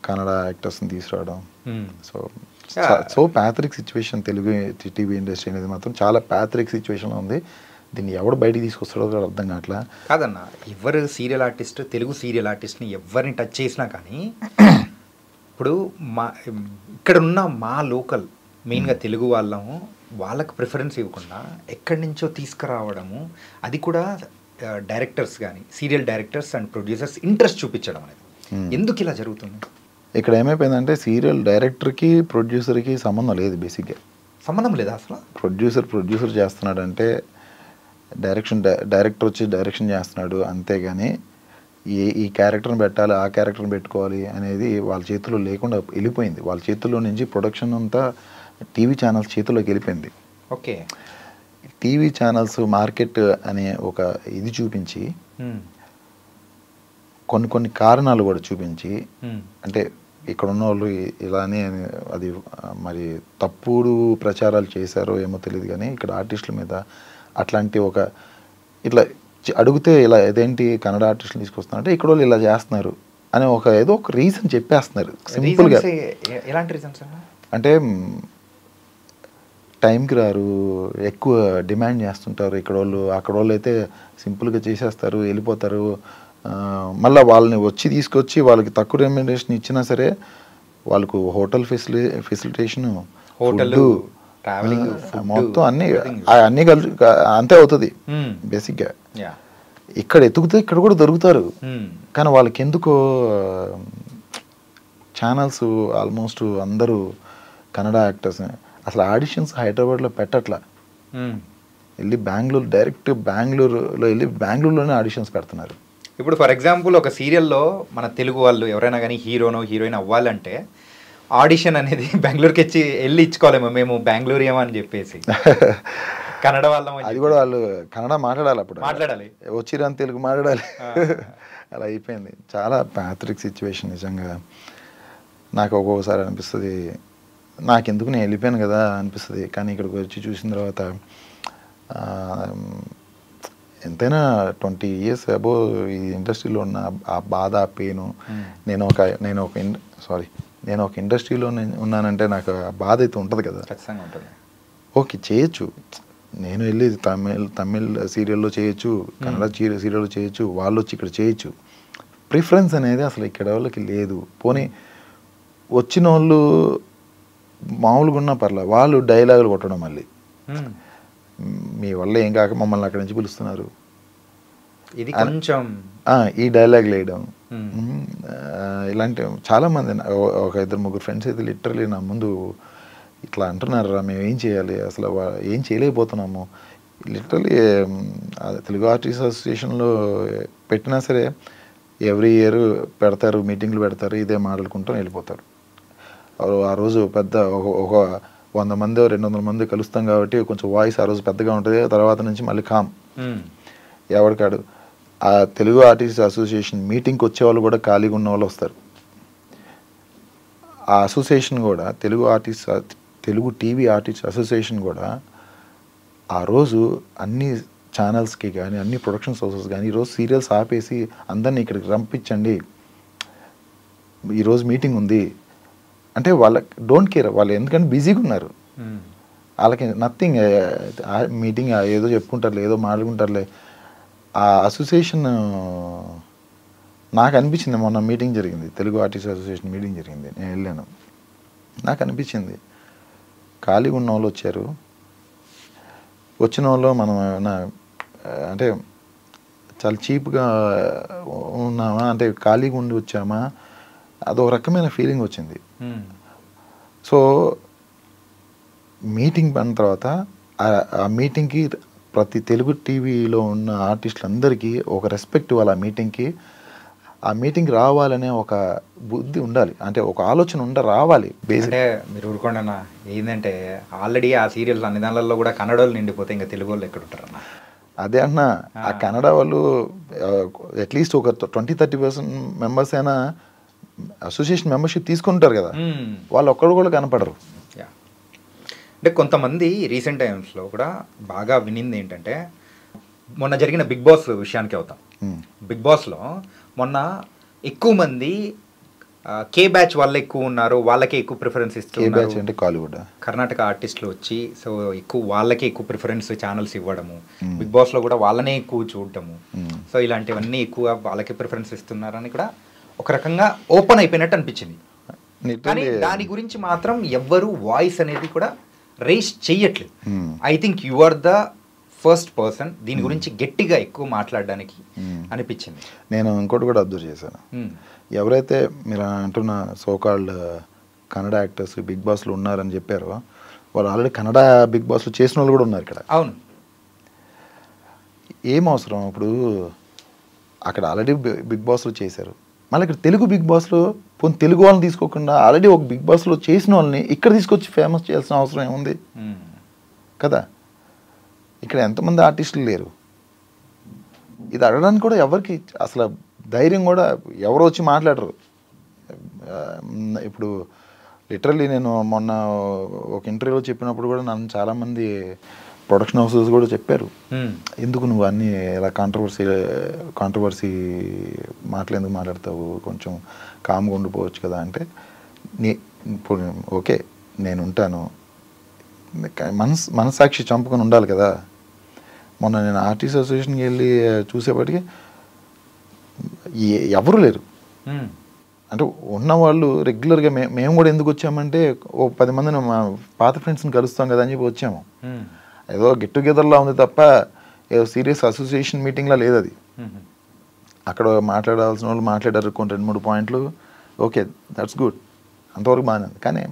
కన్నడ యాక్టర్స్ని తీసుకురావడం. So pathetic situation Telugu TV industry అనేది మాత్రం చాలా ప్యాథరిక్ సిచ్యువేషన్లో ఉంది. దీన్ని ఎవడు బయటికి తీసుకొస్తాడో కూడా అర్థం కావట్లా. కాదన్న, ఎవరు సీరియల్ ఆర్టిస్ట్, తెలుగు సీరియల్ ఆర్టిస్ట్ని ఎవరిని టచ్ చేసినా కానీ ఇప్పుడు ఇక్కడ ఉన్న మా లోకల్ మెయిన్గా తెలుగు వాళ్ళకు ప్రిఫరెన్స్ ఇవ్వకుండా ఎక్కడి నుంచో తీసుకురావడము, అది కూడా డైరెక్టర్స్ కానీ serial directors and producers interest చూపించడం అనేది ఎందుకు ఇలా జరుగుతుంది? ఇక్కడ ఏమైపోయిందంటే సీరియల్ డైరెక్టర్కి ప్రొడ్యూసర్కి సంబంధం లేదు. బేసిక్గా సంబంధం లేదా అసలు. ప్రొడ్యూసర్ చేస్తున్నాడంటే డైరెక్టర్ వచ్చి డైరెక్షన్ చేస్తున్నాడు, అంతేగాని ఈ క్యారెక్టర్ని పెట్టాలి ఆ క్యారెక్టర్ని పెట్టుకోవాలి అనేది వాళ్ళ చేతుల్లో లేకుండా వెళ్ళిపోయింది. వాళ్ళ చేతుల్లో నుంచి ప్రొడక్షన్ అంతా టీవీ ఛానల్స్ చేతుల్లోకి వెళ్ళిపోయింది. ఓకే, టీవీ ఛానల్స్ మార్కెట్ అనే ఒక ఇది చూపించి కొన్ని కారణాలు కూడా చూపించి, అంటే ఇక్కడ ఉన్న వాళ్ళు ఇలానే అది మరి తప్పుడు ప్రచారాలు చేశారో ఏమో తెలియదు, కానీ ఇక్కడ ఆర్టిస్టుల మీద అట్లాంటి ఒక ఇట్లా అడిగితే ఇలా ఇదేంటి కన్నడ ఆర్టిస్టులు తీసుకొస్తున్నా అంటే ఇక్కడ వాళ్ళు ఇలా చేస్తున్నారు, అని ఏదో ఒక రీజన్ చెప్పేస్తున్నారు సింపుల్గా. ఎలాంటి రీజన్స్ అంటే టైంకి రారు, ఎక్కువ డిమాండ్ చేస్తుంటారు ఇక్కడ వాళ్ళు, అక్కడ వాళ్ళు అయితే సింపుల్గా చేసేస్తారు వెళ్ళిపోతారు. మళ్ళీ వాళ్ళని తీసుకొచ్చి వాళ్ళకి తక్కువ రెమ్యునరేషన్ ఇచ్చినా సరే వాళ్ళకు హోటల్ ఫెసిలిటేషన్, హోటల్, ట్రావెలింగ్, మొత్తం అన్నీ కలిసి అంతే అవుతుంది బేసిక్గా. ఇక్కడ ఎతుకుతే ఇక్కడ కూడా దొరుకుతారు, కానీ వాళ్ళకి ఎందుకో ఛానల్స్ ఆల్మోస్ట్ అందరూ కన్నడ యాక్టర్స్ అసలు ఆడిషన్స్ హైదరాబాద్లో పెట్టట్లా, వెళ్ళి డైరెక్ట్ బెంగళూరులో వెళ్ళి బెంగళూరులోనే ఆడిషన్స్ పెడుతున్నారు. ఇప్పుడు ఫర్ ఎగ్జాంపుల్ ఒక సీరియల్లో మన తెలుగు వాళ్ళు ఎవరైనా కానీ హీరోనో హీరోయిన్ అవ్వాలంటే ఆడిషన్ అనేది బెంగళూరుకి వెళ్ళి ఇచ్చుకోలేమో, మేము బెంగళూరు ఏమో అని చెప్పేసి. కన్నడ వాళ్ళం అది కూడా వాళ్ళు కన్నడ మాట్లాడాలి, అప్పుడు మాట్లాడాలి, వచ్చిరాని తెలుగు మాట్లాడాలి. అలా అయిపోయింది. చాలా ప్యాథరిక్ సిచ్యువేషన్ నిజంగా. నాకు ఒక్కొక్కసారి అనిపిస్తుంది నాకెందుకు నేను వెళ్ళిపోయాను కదా అనిపిస్తుంది, కానీ ఇక్కడికి వచ్చి చూసిన తర్వాత ఎంతైనా 20 years అబో ఈ ఇండస్ట్రీలో ఉన్న ఆ బాధ, ఆ పెయిన్, నేను ఒక ఇండస్ట్రీలో ఉన్నానంటే నాకు ఆ బాధ అయితే ఉంటుంది కదా. ఖచ్చితంగా ఉంటుంది. ఓకే చేయొచ్చు, నేను వెళ్ళి తమిళ్ సీరియల్లో చేయొచ్చు, కన్నడ సీరియల్లో చేయొచ్చు, వాళ్ళు వచ్చి ఇక్కడ చేయొచ్చు. ప్రిఫరెన్స్ అనేది అసలు ఇక్కడ వాళ్ళకి లేదు. పోనీ వచ్చిన వాళ్ళు మామూలుగా ఉన్నా పర్లేదు, వాళ్ళు డైలాగులు కొట్టడం, మళ్ళీ మీ వల్ల ఏం కాక మమ్మల్ని అక్కడి నుంచి పిలుస్తున్నారు, ఇది కొంచెం ఈ డైలాగ్ వేయడం. ఇలాంటి చాలామంది, ఒక 2-3 ఫ్రెండ్స్ అయితే లిటరలీ నా ముందు ఇట్లా అంటున్నారా, మేము ఏం చేయాలి, అసలు ఏం చేయలేకపోతున్నాము. లిటరలీ తెలుగు ఆర్టిస్ట్ అసోసియేషన్లో పెట్టినా సరే ఎవ్రీ ఇయర్ పెడతారు, మీటింగ్లు పెడతారు, ఇదే మాట్లాడుకుంటాం వెళ్ళిపోతారు. ఆ రోజు పెద్ద ఒక 100 మంది 200 మంది కలుస్తాం కాబట్టి కొంచెం వాయిస్ ఆ రోజు పెద్దగా ఉంటుంది. తర్వాత నుంచి మళ్ళీ కామ్, ఎవరికాడు. ఆ తెలుగు ఆర్టిస్ట్ అసోసియేషన్ మీటింగ్కి వచ్చేవాళ్ళు కూడా ఖాళీగా ఉన్న వాళ్ళు వస్తారు. ఆ అసోసియేషన్ కూడా తెలుగు టీవీ ఆర్టిస్ట్ అసోసియేషన్ కూడా ఆ రోజు అన్ని ఛానల్స్కి కానీ అన్ని ప్రొడక్షన్ హౌసెస్ కానీ ఈరోజు సీరియల్స్ ఆపేసి అందరినీ ఇక్కడికి రంపించండి, ఈరోజు మీటింగ్ ఉంది అంటే వాళ్ళకి డోంట్ కేర్, వాళ్ళు ఎందుకంటే బిజీగా ఉన్నారు, వాళ్ళకి నథింగ్. మీటింగ్ ఏదో చెప్పుకుంటారులే, ఏదో మాట్లాడుకుంటారులే. ఆ అసోసియేషన్ నాకు అనిపించింది, మొన్న మీటింగ్ జరిగింది, తెలుగు ఆర్టిస్ట్ అసోసియేషన్ మీటింగ్ జరిగింది, నేను వెళ్ళాను. నాకు అనిపించింది ఖాళీగా ఉన్న వాళ్ళు వచ్చారు, వచ్చిన వాళ్ళు మనం అంటే చాలా చీప్గా ఉన్నామా, అంటే ఖాళీగా ఉండి వచ్చామా, అదొక రకమైన ఫీలింగ్ వచ్చింది. సో మీటింగ్ అయిన తర్వాత ఆ మీటింగ్కి ప్రతి తెలుగు టీవీలో ఉన్న ఆర్టిస్టులందరికీ ఒక రెస్పెక్ట్ ఇవ్వాలి. ఆ మీటింగ్ రావాలనే ఒక బుద్ధి ఉండాలి, అంటే ఒక ఆలోచన రావాలి. అంటే మీరు ఊరుకోండి అన్న, ఏంటంటే ఆల్రెడీ ఆ సీరియల్స్ అన్ని దానిలలో కూడా కన్నడ వాళ్ళు నిండిపోతే ఇంకా తెలుగు వాళ్ళు ఎక్కడ ఉంటారన్న. అదే అన్న, ఆ కన్నడ వాళ్ళు అట్లీస్ట్ ఒక 20-30% మెంబర్స్ అయినా అసోసియేషన్ మెంబర్షిప్ తీసుకుంటారు కదా, వాళ్ళు ఒక్కడు కూడా కనపడరు. అంటే కొంతమంది రీసెంట్ టైమ్స్లో కూడా బాగా వినింది ఏంటంటే, మొన్న జరిగిన బిగ్ బాస్ విషయానికి అవుతాం. బిగ్ బాస్లో మొన్న ఎక్కువ మంది కే బ్యాచ్ వాళ్ళు ఎక్కువ ఉన్నారు, వాళ్ళకే ఎక్కువ ప్రిఫరెన్స్ ఇస్తున్నారు. కాలీవుడ్ కర్ణాటక ఆర్టిస్టులు వచ్చి సో వాళ్ళకే ఎక్కువ ప్రిఫరెన్స్ ఛానల్స్ ఇవ్వడము, బిగ్ బాస్లో కూడా వాళ్ళనే ఎక్కువ చూడటము, సో ఇలాంటివన్నీ ఎక్కువ వాళ్ళకే ప్రిఫరెన్స్ ఇస్తున్నారని కూడా ఒక రకంగా ఓపెన్ అయిపోయినట్టు అనిపించింది. కానీ దాని గురించి మాత్రం ఎవ్వరు వాయిస్ అనేది కూడా రేస్ చెయ్యట్లేదు. I think you are the first person దీని గురించి గట్టిగా ఎక్కువ మాట్లాడడానికి అనిపించింది. నేను ఇంకోటి కూడా అబ్జర్వ్ చేశాను, ఎవరైతే మీరు అంటున్న సోకాల్డ్ కన్నడ యాక్టర్స్ బిగ్ బాస్లో ఉన్నారని చెప్పారో వాళ్ళు ఆల్రెడీ కన్నడ బిగ్ బాస్లో చేసిన వాళ్ళు కూడా ఉన్నారు ఇక్కడ. అవును, ఏం అవసరం ఇప్పుడు, అక్కడ ఆల్రెడీ బిగ్ బాస్లో చేశారు, మళ్ళీ ఇక్కడ తెలుగు బిగ్ బాస్లో పోనీ తెలుగు వాళ్ళని తీసుకోకుండా ఆల్రెడీ ఒక బిగ్ బాస్లో చేసిన వాళ్ళని ఇక్కడ తీసుకొచ్చి ఫేమస్ చేయాల్సిన అవసరం ఏముంది కదా. ఇక్కడ ఎంతమంది ఆర్టిస్టులు లేరు, ఇది అడగడానికి కూడా ఎవరికి అసలు ధైర్యం కూడా ఎవరు వచ్చి మాట్లాడరు. ఇప్పుడు లిటరల్లీ నేను మొన్న ఒక ఇంటర్వ్యూలో చెప్పినప్పుడు కూడా నన్ను చాలామంది ప్రొడక్షన్ హౌసెస్ కూడా చెప్పారు, ఎందుకు నువ్వు అన్నీ ఇలా కాంట్రవర్సీ మాటలు ఎందుకు మాట్లాడతావు, కొంచెం కామ్గా ఉండిపోవచ్చు కదా అంటే, ఇప్పుడు ఓకే నేను ఉంటాను, మనస్సాక్షి చంపుకొని ఉండాలి కదా. మొన్న నేను ఆర్టిస్ట్ అసోసియేషన్కి వెళ్ళి చూసేపటికి ఎవరు లేరు. అంటే ఉన్నవాళ్ళు రెగ్యులర్గా మేము కూడా ఎందుకు వచ్చామంటే, ఓ 10 మందిని మా పాత ఫ్రెండ్స్ని కలుస్తాం కదా అని చెప్పి వచ్చాము. ఏదో గెట్ టుగెదర్లా ఉంది తప్ప ఏదో సీరియస్ అసోసియేషన్ మీటింగ్లా లేదు అది. అక్కడ మాట్లాడాల్సిన వాళ్ళు మాట్లాడారు కొన్ని 2-3 పాయింట్లు, ఓకే దట్స్ గుడ్, అంతవరకు బాగానే ఉంది. కానీ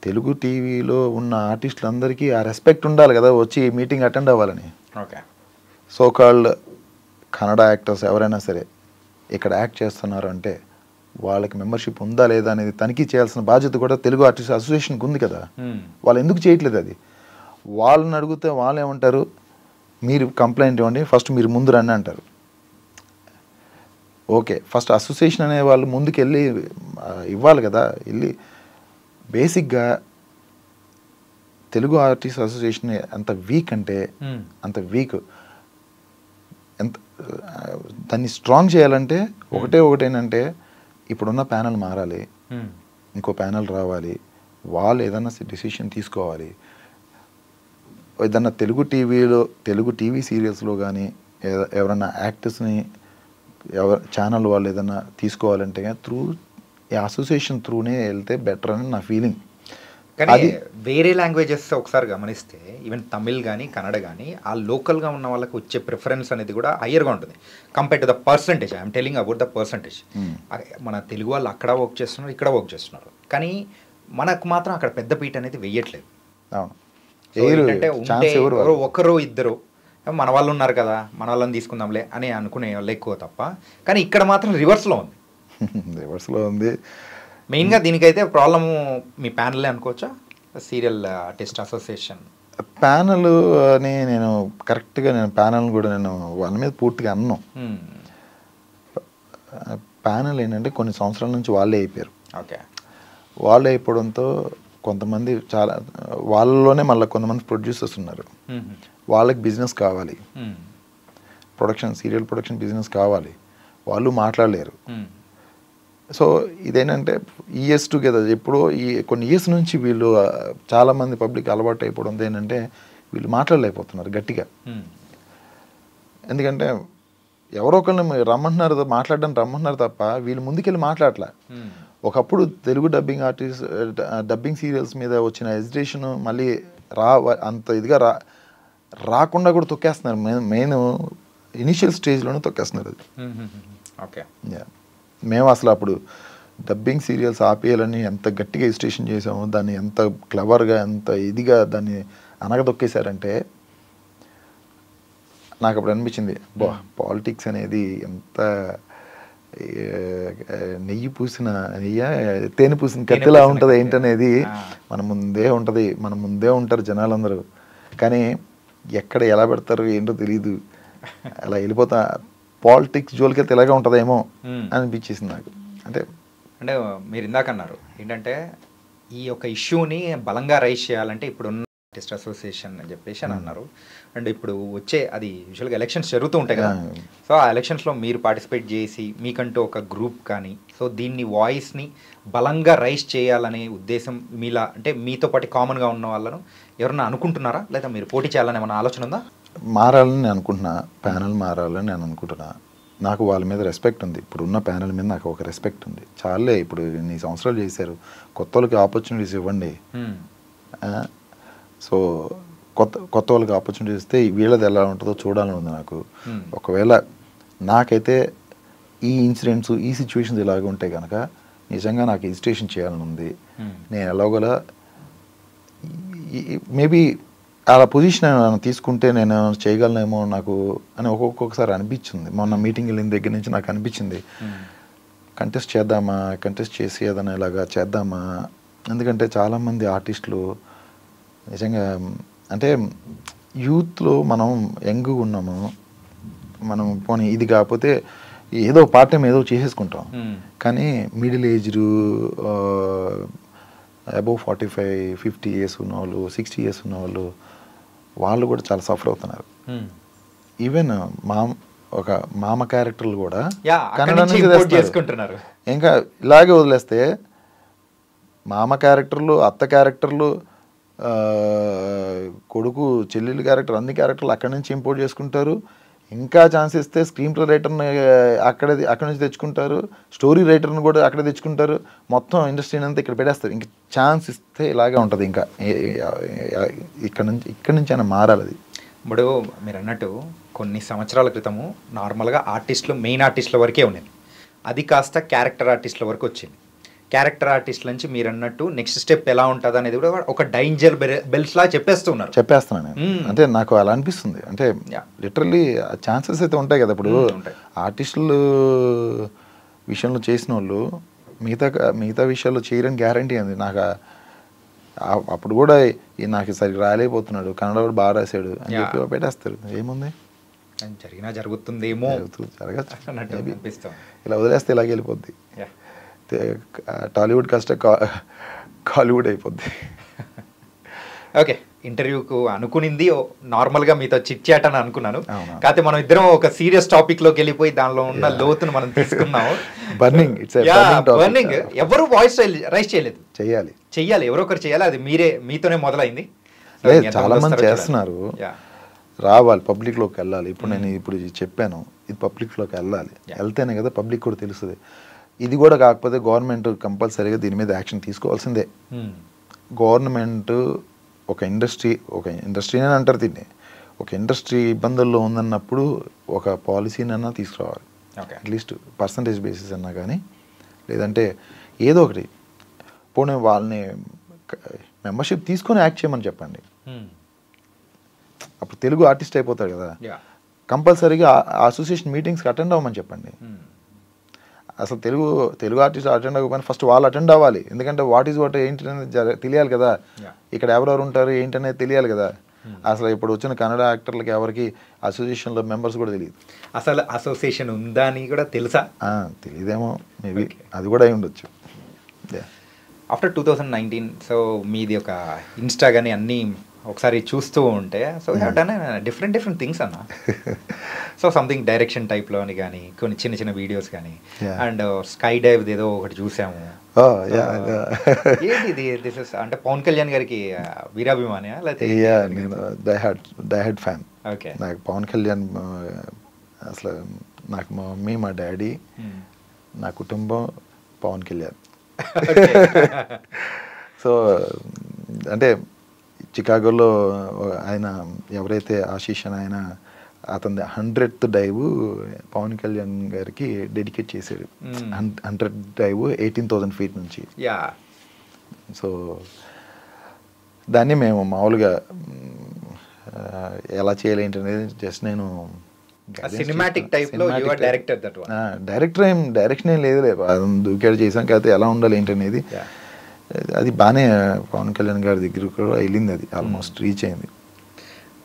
తెలుగు టీవీలో ఉన్న ఆర్టిస్టులందరికీ ఆ రెస్పెక్ట్ ఉండాలి కదా, వచ్చి మీటింగ్ అటెండ్ అవ్వాలని. Okay, so called Kannada actors ఎవరైనా సరే ఇక్కడ యాక్ట్ చేస్తున్నారు అంటే వాళ్ళకి మెంబర్షిప్ ఉందా లేదా అనేది తనిఖీ చేయాల్సిన బాధ్యత కూడా తెలుగు ఆర్టిస్ట్ అసోసియేషన్కి ఉంది కదా. వాళ్ళు ఎందుకు చేయట్లేదు అది? వాళ్ళని అడిగితే వాళ్ళు ఏమంటారు, మీరు కంప్లైంట్ ఇవ్వండి, ఫస్ట్ మీరు ముందు రండి అంటారు. ఓకే, ఫస్ట్ అసోసియేషన్ అనే వాళ్ళు ముందుకు వెళ్ళి ఇవ్వాలి కదా. వెళ్ళి బేసిక్గా తెలుగు ఆర్టిస్ట్ అసోసియేషన్ ఎంత వీక్ అంటే అంత వీక్. ఎంత దాన్ని స్ట్రాంగ్ చేయాలంటే ఒకటేంటంటే, ఇప్పుడున్న ప్యానల్ మారాలి, ఇంకో ప్యానల్ రావాలి, వాళ్ళు ఏదన్నా డిసిషన్ తీసుకోవాలి. ఏదన్నా తెలుగు టీవీ సీరియల్స్లో కానీ ఎవరన్నా యాక్టర్స్ని ఛానల్ వాళ్ళు ఏదన్నా తీసుకోవాలంటే ఈ అసోసియేషన్ త్రూనే వెళ్తే బెటర్ అని నా ఫీలింగ్. కానీ వేరే లాంగ్వేజెస్ ఒకసారి గమనిస్తే ఈవెన్ తమిళ్ కానీ కన్నడ కానీ ఆ లోకల్గా ఉన్న వాళ్ళకి వచ్చే ప్రిఫరెన్స్ అనేది కూడా హయ్యర్గా ఉంటుంది compare to the percentage. I'm telling about the percentage. మన తెలుగు వాళ్ళు అక్కడ వర్క్ చేస్తున్నారు, ఇక్కడ వర్క్ చేస్తున్నారు, కానీ మనకు మాత్రం అక్కడ పెద్ద పీట అనేది వెయ్యట్లేదు. ఒకరు ఇద్దరు మన వాళ్ళు ఉన్నారు కదా, మన వాళ్ళని తీసుకుందాంలే అని అనుకునే వాళ్ళు ఎక్కువ తప్ప, కానీ ఇక్కడ మాత్రం రివర్స్లో ఉంది. మెయిన్గా దీనికైతే ప్రాబ్లము మీ ప్యానల్ అనుకోవచ్చా, సీరియల్ ఆర్టిస్ట్ అసోసియేషన్ ప్యానల్ అని? నేను కరెక్ట్గా ప్యానల్ కూడా వాళ్ళ మీద పూర్తిగా అన్నాను. ప్యానల్ ఏంటంటే కొన్ని సంవత్సరాల నుంచి వాళ్ళే అయిపోయారు. ఓకే, వాళ్ళే అయిపోవడంతో కొంతమంది చాలా వాళ్ళలోనే మళ్ళీ కొంతమంది ప్రొడ్యూసర్స్ ఉన్నారు, వాళ్ళకి బిజినెస్ కావాలి, సీరియల్ ప్రొడక్షన్ బిజినెస్ కావాలి, వాళ్ళు మాట్లాడలేరు. సో ఇదేంటంటే ఇయర్స్ టుగెదర్ ఎప్పుడో కొన్ని ఇయర్స్ నుంచి వీళ్ళు చాలామంది పబ్లిక్ అలవాటు అయిపోవడం ఏంటంటే వీళ్ళు మాట్లాడలేకపోతున్నారు గట్టిగా. ఎందుకంటే ఎవరో ఒకరిని రమ్మంటున్నారు తప్ప వీళ్ళు ముందుకెళ్ళి మాట్లాడలే. ఒకప్పుడు తెలుగు డబ్బింగ్ సీరియల్స్ మీద వచ్చిన హెజిటేషన్ మళ్ళీ అంత ఇదిగా రాకుండా కూడా తొక్కేస్తున్నారు. మెయిన్ ఇనిషియల్ స్టేజ్లోనే తొక్కేస్తున్నారు అది. ఓకే, మేము అసలు అప్పుడు డబ్బింగ్ సీరియల్స్ ఆపేయాలని ఎంత గట్టిగా హెజిటేషన్ చేసామో, దాన్ని ఎంత క్లవర్గా ఎంత ఇదిగా దాన్ని అనగదొక్కేశారంటే నాకు అప్పుడు అనిపించింది, పాలిటిక్స్ అనేది ఎంత తేనె పూసిన కత్తిలా ఉంటుంది ఏంటనేది మన ముందే ఉంటారు జనాలందరూ, కానీ ఎక్కడ ఎలా పెడతారు ఏంటో తెలీదు, అలా వెళ్ళిపోతా పాలిటిక్స్ జోలికి వెళ్తే ఇలాగే ఉంటుందేమో అనిపించేసింది నాకు. అంటే మీరు ఇందాక అన్నారు ఏంటంటే ఈ యొక్క ఇష్యూని బలంగా రైజ్ చేయాలంటే ఇప్పుడున్న ఆర్టిస్ట్ అసోసియేషన్ అని చెప్పేసి అని అన్నారు. అండ్ ఇప్పుడు అది యూజువల్గా ఎలక్షన్స్ జరుగుతూ ఉంటాయి కదా, సో ఆ ఎలక్షన్స్లో మీరు పార్టిసిపేట్ చేసి మీకంటూ ఒక గ్రూప్ కానీ, సో దీన్ని వాయిస్ని బలంగా రైజ్ చేయాలనే ఉద్దేశం మీలా, అంటే మీతో పాటు కామన్గా ఉన్న వాళ్ళను ఎవరన్నా అనుకుంటున్నారా, లేదా మీరు పోటీ చేయాలని ఏమన్నా ఆలోచన ఉందా? మారాలని నేను అనుకుంటున్నా, ప్యానల్ మారాలని నేను అనుకుంటున్నా. నాకు వాళ్ళ మీద రెస్పెక్ట్ ఉంది, ఇప్పుడు ఉన్న ప్యానల్ మీద నాకు ఒక రెస్పెక్ట్ ఉంది. చాలే, ఇప్పుడు ఇన్ని సంవత్సరాలు చేశారు, కొత్త వాళ్ళకి ఆపర్చునిటీస్ ఇవ్వండి. సో కొత్త వాళ్ళకి ఆపర్చునిటీ ఇస్తే వీళ్ళది ఎలా ఉంటుందో చూడాలని ఉంది నాకు. ఒకవేళ నాకైతే ఈ ఇన్సిడెంట్స్ ఈ సిచ్యువేషన్స్ ఇలాగ ఉంటే కనుక నిజంగా నాకు హెజిటేషన్ చేయాలని ఉంది. నేను ఎలాగోలా మేబీ అలా పొజిషన్ తీసుకుంటే నేను చేయగలనేమో నాకు అని ఒక్కొక్కసారి అనిపించింది. మొన్న మీటింగ్ వెళ్ళిన దగ్గర నుంచి నాకు అనిపించింది, కంటెస్ట్ చేసి ఏదైనా ఇలాగా చేద్దామా. ఎందుకంటే చాలామంది ఆర్టిస్టులు నిజంగా అంటే యూత్లో మనం యంగ్గా ఉన్నాము, మనం పోనీ ఇది కాకపోతే ఏదో పార్ట్ టైం ఏదో చేసేసుకుంటాం. కానీ మిడిల్ ఏజ్డ్ అబౌవ్ 45-50 ఇయర్స్ ఉన్నవాళ్ళు, 60 ఇయర్స్ ఉన్నవాళ్ళు వాళ్ళు కూడా చాలా సఫర్ అవుతున్నారు. ఈవెన్ ఒక మామ క్యారెక్టర్లు కూడా కన్నడ నుంచి చేసుకుంటున్నారు. ఇంకా ఇలాగే వదిలేస్తే మామ క్యారెక్టర్లు, అత్త క్యారెక్టర్లు, కొడుకు చెల్లెలు క్యారెక్టర్, అన్ని క్యారెక్టర్లు అక్కడి నుంచి ఇంపోర్ట్ చేసుకుంటారు. ఇంకా ఛాన్స్ ఇస్తే స్క్రీన్ ప్లే రైటర్ని అక్కడి నుంచి తెచ్చుకుంటారు, స్టోరీ రైటర్ని కూడా అక్కడే తెచ్చుకుంటారు. మొత్తం ఇండస్ట్రీని అంతా ఇక్కడ పెట్టేస్తారు. ఇంక ఛాన్స్ ఇస్తే ఇలాగే ఉంటుంది. ఇంకా ఇక్కడి నుంచి అయినా మారాలి అది. ఇప్పుడు మీరు అన్నట్టు కొన్ని సంవత్సరాల క్రితము నార్మల్గా ఆర్టిస్టులు, మెయిన్ ఆర్టిస్టుల వరకే ఉండేది. అది కాస్త క్యారెక్టర్ ఆర్టిస్టుల వరకు వచ్చింది. క్యారెక్టర్ ఆర్టిస్ట్ నుంచి మీరు అన్నట్టు నెక్స్ట్ స్టెప్ ఎలా ఉంటుంది అనేది కూడా ఒక డైంజర్ బెల్స్ లా చెప్పేస్తున్నాను నేను. అంటే నాకు అలా అనిపిస్తుంది. అంటే లిటరల్లీ ఛాన్సెస్ అయితే ఉంటాయి కదా. ఇప్పుడు ఆర్టిస్టులు విషయంలో చేసిన వాళ్ళు మిగతా విషయాల్లో చేయరని గ్యారంటీ ఉంది నాకు. అప్పుడు కూడా నాకు సరిగ్గా రాలేకపోతున్నాడు, కన్నడ కూడా బాగా రాశాడు అని చెప్పి పెట్టేస్తారు. ఏముంది, జరుగుతుందేమో, జరగచ్చు. ఇలా వదిలేస్తే ఇలాగ వెళ్ళిపోద్ది. టాలీవుడ్ కాస్త కాలీవుడ్ అయిపోద్ది. ఓకే, ఇంటర్వ్యూకు అనుకునింది నార్మల్గా మీతో చిట్ చాట్ అని అనుకున్నాను. కాకపోతే మనం ఇద్దరం ఒక సీరియస్ టాపిక్ లోకి వెళ్ళిపోయి దానిలో ఉన్న లోతును మనం తీసుకున్నాము. బర్నింగ్ ఎవరు వాయిస్ రైజ్ చేయలేదు. చెయ్యాలి, ఎవరో ఒకరు చేయాలి. అది మీతోనే మొదలైంది. చాలా మంది చేస్తున్నారు. రావాలి, పబ్లిక్లోకి వెళ్ళాలి. ఇప్పుడు నేను చెప్పాను, ఇది పబ్లిక్లోకి వెళ్ళాలి. వెళ్తేనే కదా పబ్లిక్ కూడా తెలుస్తుంది. ఇది కూడా కాకపోతే గవర్నమెంట్ కంపల్సరీగా దీని మీద యాక్షన్ తీసుకోవాల్సిందే. గవర్నమెంట్ ఒక ఇండస్ట్రీనే అంటారు దీన్ని, ఒక ఇండస్ట్రీ ఇబ్బందుల్లో ఉందన్నప్పుడు ఒక పాలసీనన్నా తీసుకురావాలి. అట్లీస్ట్ పర్సంటేజ్ బేసిస్ అన్నా కానీ, లేదంటే ఏదో ఒకటి పోనీ వాళ్ళని మెంబర్షిప్ తీసుకొని యాక్ట్ చేయమని చెప్పండి. అప్పుడు తెలుగు ఆర్టిస్ట్ అయిపోతాడు కదా. కంపల్సరీగా అసోసియేషన్ మీటింగ్స్కి అటెండ్ అవ్వమని చెప్పండి. అసలు తెలుగు ఆర్టిస్ట్ అటెండ్ అవ్వకపోయినా ఫస్ట్ వాళ్ళు అటెండ్ అవ్వాలి. ఎందుకంటే వాట్ ఏంటి అనేది తెలియాలి కదా. ఇక్కడ ఎవరెవరు ఉంటారు ఏంటి అనేది తెలియాలి కదా. అసలు ఇప్పుడు వచ్చిన కన్నడ యాక్టర్లకి ఎవరికి అసోసియేషన్లో మెంబర్స్ కూడా తెలియదు. అసలు అసోసియేషన్ ఉందా అని కూడా తెలుసా? తెలియదేమో, మేబీ అది కూడా అయి ఉండొచ్చు. ఆఫ్టర్ 2019 సో మీది ఒక ఇన్స్టా కానీ అన్నీ ఒకసారి చూస్తూ ఉంటే so have done different things అన్న. సో సంథింగ్ డైరెక్షన్ టైప్లో అని కానీ కొన్ని చిన్న వీడియోస్ కానీ, అండ్ స్కై డైవ్ ఏదో ఒకటి చూసాము. ఏంటి దిస్ ఇస్ అంటే పవన్ కళ్యాణ్ గారికి వీరాభిమాని లేకపోతే? నేను డైహార్డ్ ఫ్యాన్. ఓకే, నాకు పవన్ కళ్యాణ్ అసలు నాకు మా మమ్మీ, మా డాడీ, నా కుటుంబం పవన్ కళ్యాణ్. సో అంటే చికాగోలో ఆయన ఎవరైతే ఆశీష్ అని ఆయన అతని 100th డైవ్ పవన్ కళ్యాణ్ గారికి డెడికేట్ చేశాడు. 100th డైవ్ 18,000 feet నుంచి. సో దాన్ని మేము మామూలుగా ఎలా చేయాలి ఏంటనేది జస్ట్ నేను డైరెక్షన్ ఏం లేదు, దూకేడు చేసాం. కాకపోతే ఎలా ఉండాలి ఏంటనేది అది బాగానే పవన్ కళ్యాణ్ గారి దగ్గర కూడా వెళ్ళింది. అది ఆల్మోస్ట్ రీచ్ అయింది.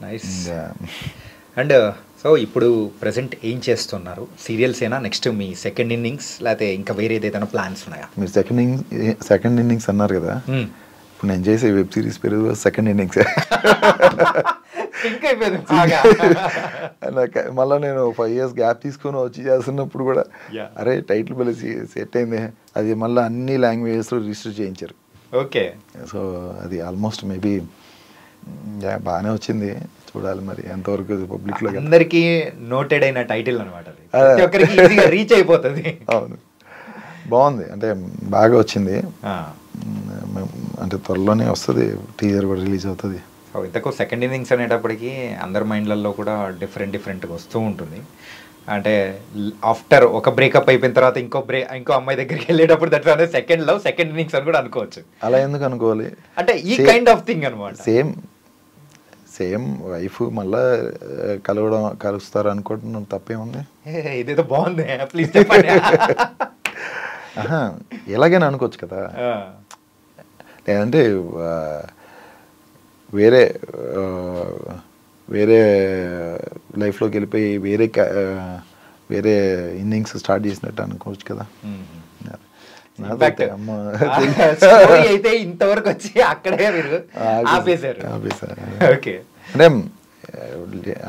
నైస్. అండ్ సో ఇప్పుడు ప్రెసెంట్ ఏం చేస్తున్నారు? సీరియల్స్ ఏనా నెక్స్ట్ మీ సెకండ్ ఇన్నింగ్స్, లేకపోతే ఇంకా వేరే ఏదైనా ప్లాన్స్ ఉన్నాయా? మీరు సెకండ్ ఇన్నింగ్స్ అన్నారు కదా, ఇప్పుడు నేను చేసే వెబ్ సిరీస్ పేరు సెకండ్ ఇన్నింగ్స్. మళ్ళీ నేను 5 years గ్యాప్ తీసుకొని వచ్చి చేస్తున్నప్పుడు కూడా అరే టైటిల్ బలి సెట్ అయింది, అది మళ్ళీ అన్ని లాంగ్వేజెస్లో రిజిస్టర్ చేయించారు. ఓకే, సో అది ఆల్మోస్ట్ మేబీ బాగానే వచ్చింది. చూడాలి మరి ఎంతవరకు పబ్లిక్ లో. అందరికి నోటెడ్ అయిన టైటిల్ అనమాట, రీచ్ అయిపోతుంది. అవును, బాగుంది, అంటే బాగా వచ్చింది. అంటే త్వరలోనే వస్తుంది, టీజర్ కూడా రిలీజ్ అవుతుంది. సో ఇంతకు సెకండ్ ఇన్నింగ్స్ అనేటప్పటికి అందరి మైండ్లలో కూడా డిఫరెంట్గా వస్తూ ఉంటుంది. అంటే ఆఫ్టర్ ఒక బ్రేకప్ అయిపోయిన తర్వాత ఇంకో అమ్మాయి దగ్గరికి వెళ్ళేటప్పుడు దట్ అనే సెకండ్ ఇన్నింగ్స్ అని కూడా అనుకోవచ్చు. అలా ఎందుకు అనుకోవాలి, అంటే ఈ కైండ్ ఆఫ్ థింగ్ అనమాట. సేమ్ వైఫ్ మళ్ళా కలుస్తారు అనుకుంటున్నాం, తప్పేముంది? ఇదేదో బాగుంది, ప్లీజ్ చెప్పండి. ఎలాగైనా అనుకోవచ్చు కదా. లేదంటే వేరే లైఫ్లోకి వెళ్ళిపోయి వేరే ఇన్నింగ్స్ స్టార్ట్ చేసినట్టు అనుకోవచ్చు కదా. అయితే ఇంతవరకు వచ్చి అక్కడే మీరు ఆపేశారు. ఓకే, అంటే